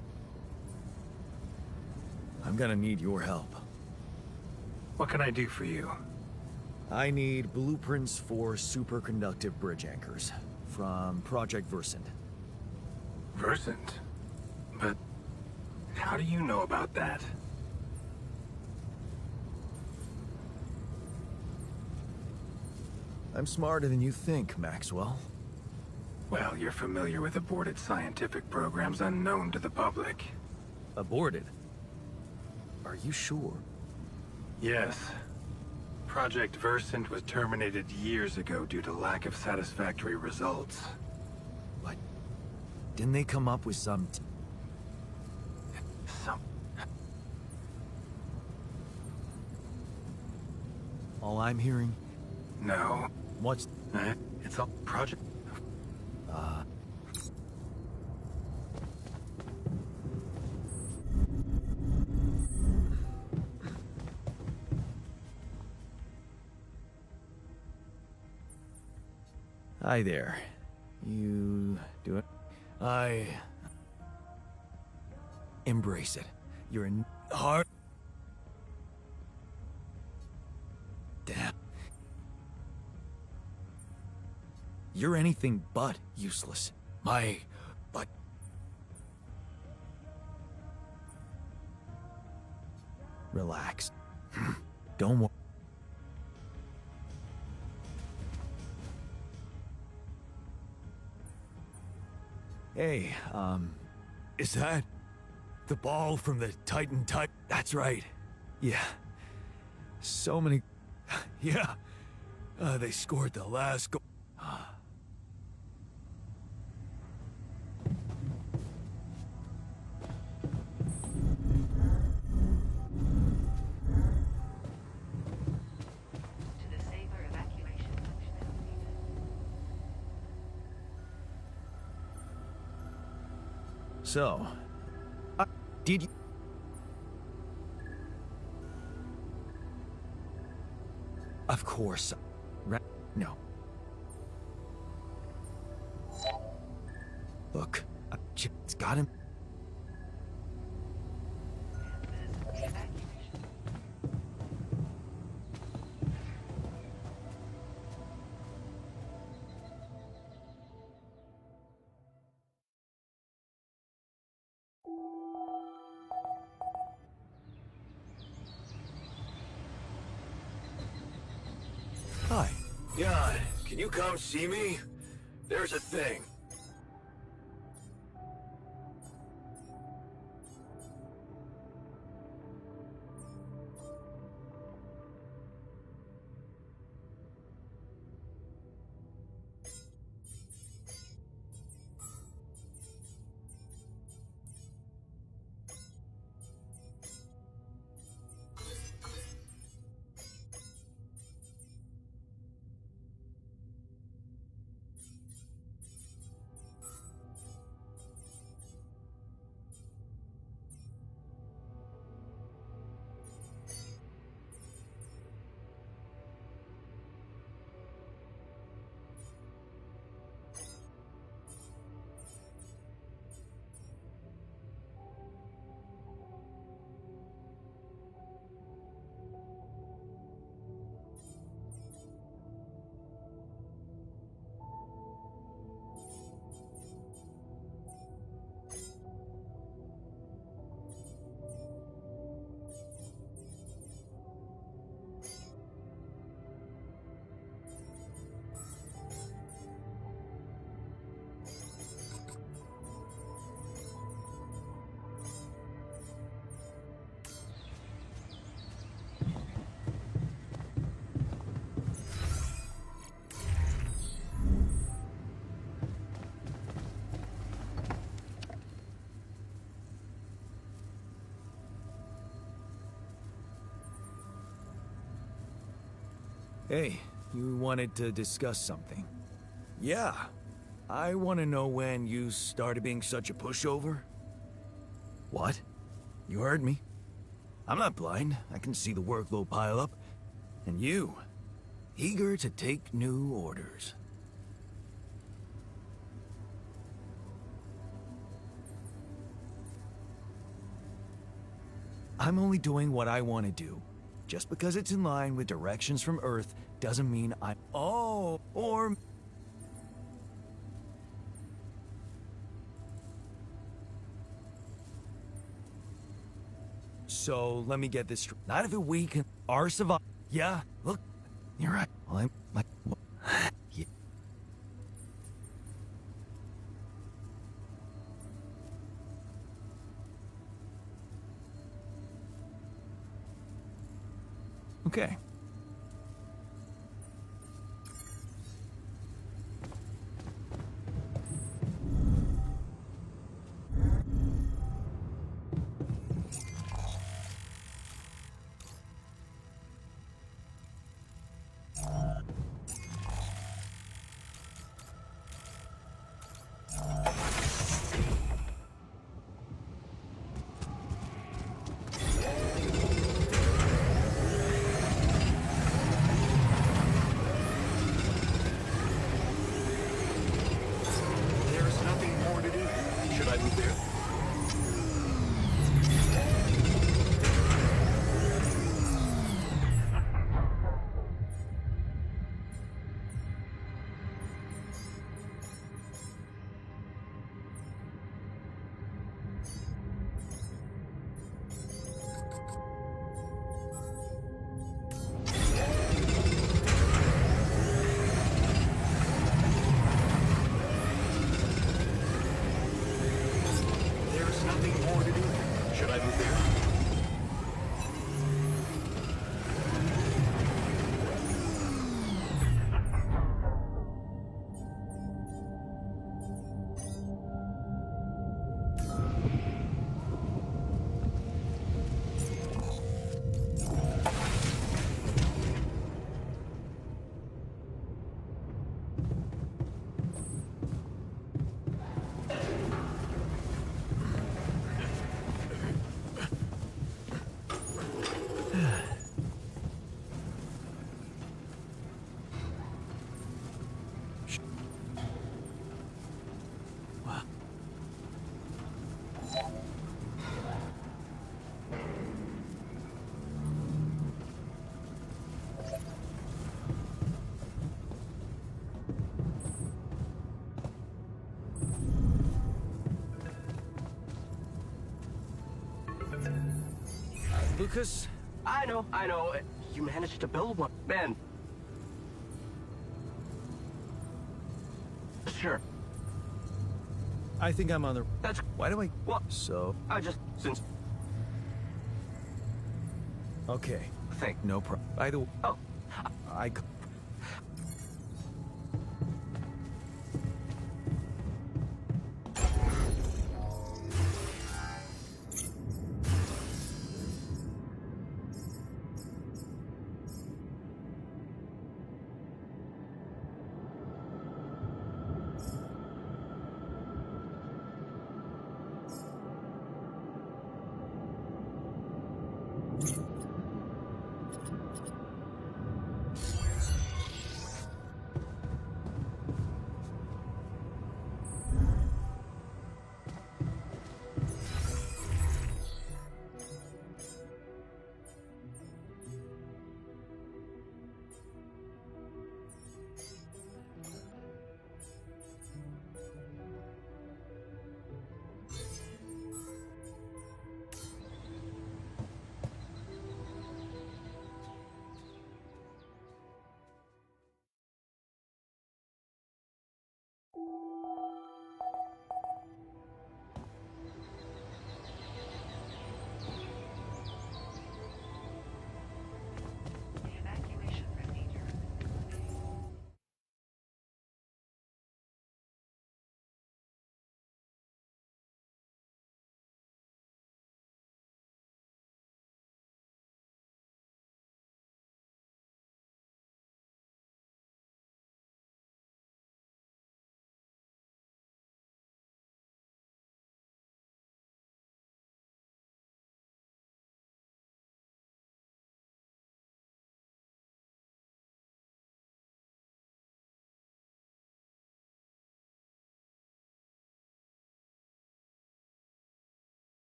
I'm gonna need your help. What can I do for you? I need blueprints for superconductive bridge anchors from Project Versant. Versant? But how do you know about that? I'm smarter than you think, Maxwell. Well, you're familiar with aborted scientific programs unknown to the public. Aborted? Are you sure? Yes. Project Versant was terminated years ago due to lack of satisfactory results. What? Didn't they come up with some... Some... All I'm hearing? No. What's... It's all Project... Hi there. You do it? I... Embrace it. You're in heart... Damn. You're anything but useless. But... Relax. Don't worry. Hey, is that the ball from the Titan type? That's right. Yeah. So many... Yeah. They scored the last goal. So, did you... Of course. No. Look, it's got him. Hi. Jan, can you come see me? There's a thing. Hey, you wanted to discuss something. Yeah. I want to know when you started being such a pushover. What? You heard me. I'm not blind. I can see the workload pile up. And you, eager to take new orders. I'm only doing what I want to do. Just because it's in line with directions from Earth doesn't mean I'm... Oh, or... So, let me get this straight. Not if we can... Our survival... Yeah, look. You're right. Well, I'm... Like... Yeah. Okay. There's nothing more to do. Should I move there? There's nothing more to do. Should I move there? Lucas? I know. You managed to build one. Man. Sure. I think I'm on the... That's... Why do I... Well, So... I just... Since... Okay. Think. No problem. By the way... Oh. I...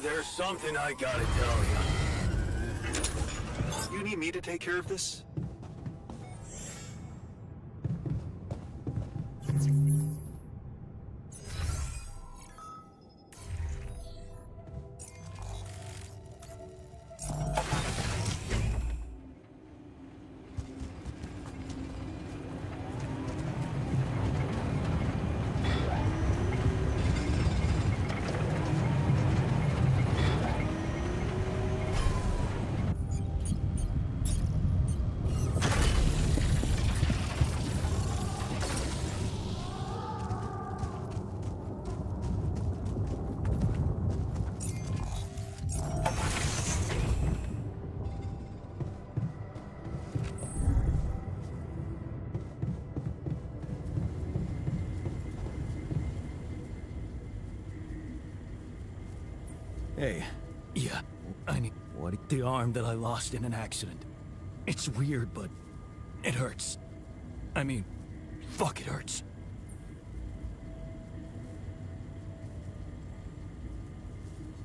There's something I gotta tell you. You need me to take care of this? Hey, yeah, I need the arm that I lost in an accident. It's weird, but it hurts. I mean, fuck, it hurts.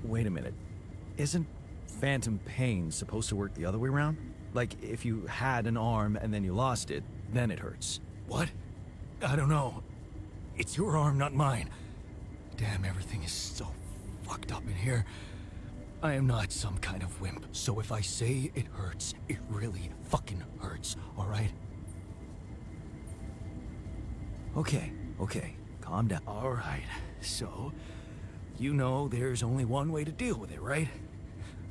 Wait a minute. Isn't phantom pain supposed to work the other way around? Like, if you had an arm and then you lost it, then it hurts. What? I don't know. It's your arm, not mine. Damn, everything is so fucked up in here. I am not some kind of wimp, so if I say it hurts, it really fucking hurts, alright? Okay, calm down. Alright, so, you know there's only one way to deal with it, right?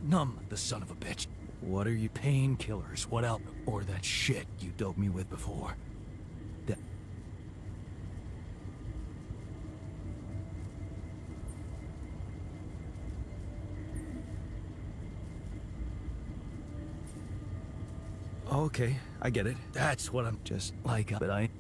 Numb the son of a bitch. What are you... Painkillers, what else? Or that shit you doped me with before. Okay, I get it. That's what I'm Just like... But I...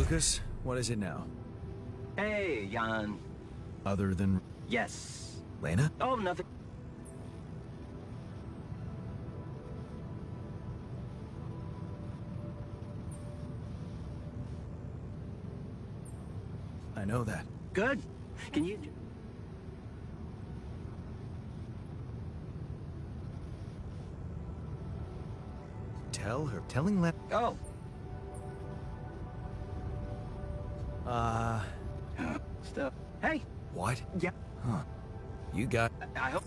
Lucas, what is it now? Hey, Jan. Other than Yes. Lena? Oh, nothing. I know that. Good. Can you... Tell her. Telling Lena. Oh. Stuff. Hey. What? Yeah. Huh. You got. I hope...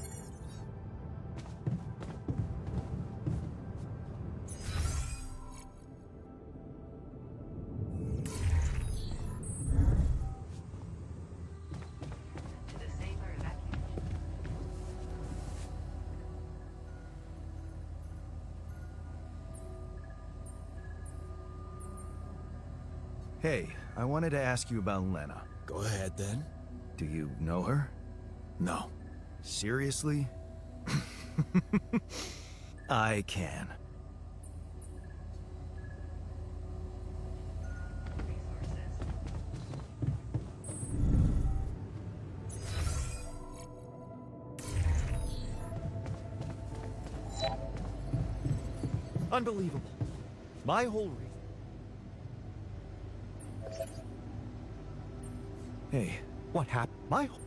Hey, I wanted to ask you about Lena. Go ahead then. Do you know her? No. Seriously? I can. Unbelievable. My whole reason. Hey, What happened? My whole...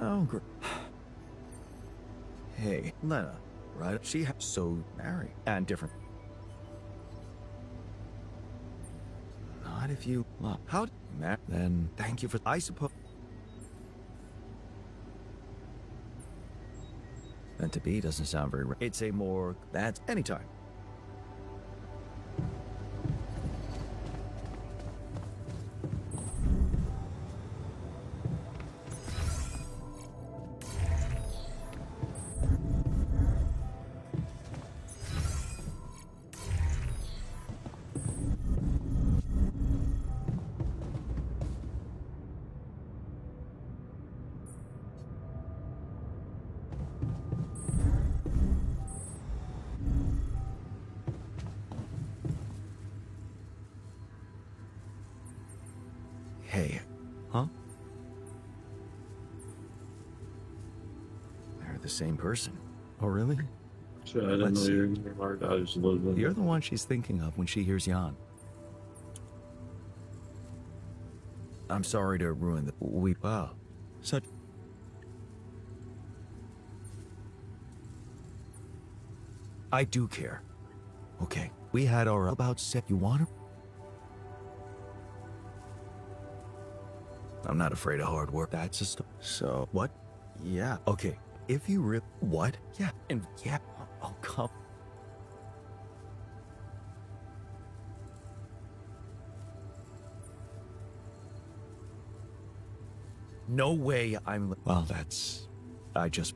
oh, great. Hey, Lena, right? She so married and different. Not if you love. How? Then thank you for. I suppose. Meant to be doesn't sound very. It's a more. That's anytime. Hey. Huh? They're the same person. Oh, really? Shit, I didn't Let's know see. you were gonna mark out just a little bit. You're the one she's thinking of when she hears Jan. I'm sorry to ruin the. Wow. Such... I do care. Okay. We had our about set. You want her? I'm not afraid of hard work. That's a so what? Yeah. Okay. If you rip what? Yeah. And yeah. I'll come. No way I'm. Well, that's. I just.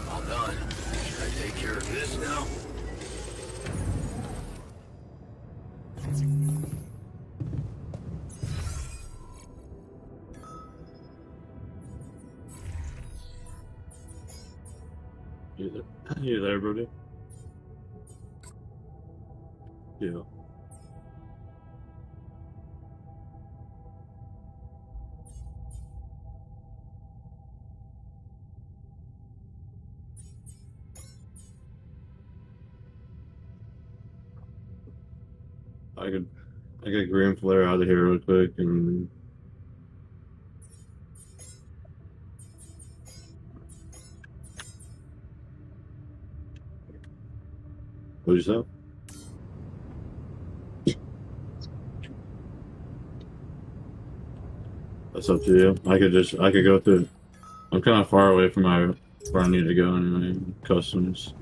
All done. Should I take care of this now? You there, Brody? Yeah. I could green flare out of here real quick and What'd you say? That's up to you. I could go through. I'm kind of far away from where I need to go anyway. Customs.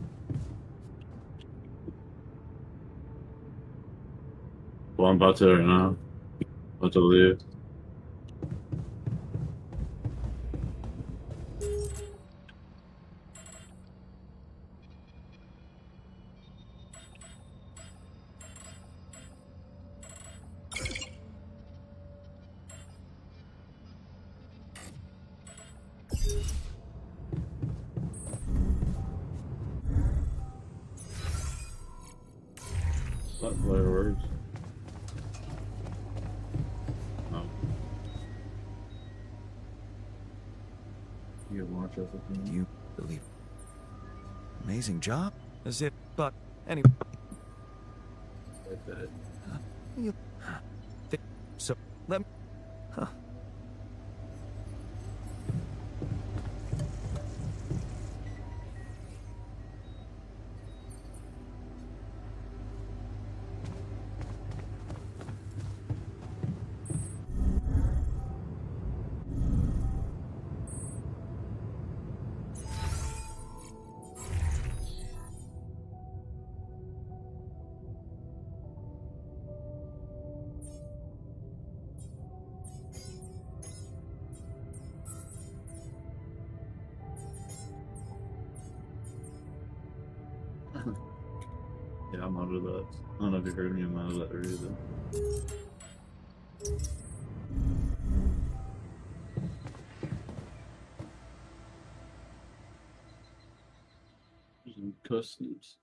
Well, I'm about to right now. About to leave. That player works. No. You watch everything. You believe. Amazing job. As if, but anyway. Like that. So let me. Huh. Yeah, I'm out of that. I don't know if you heard me. I'm out of that reason. Customs.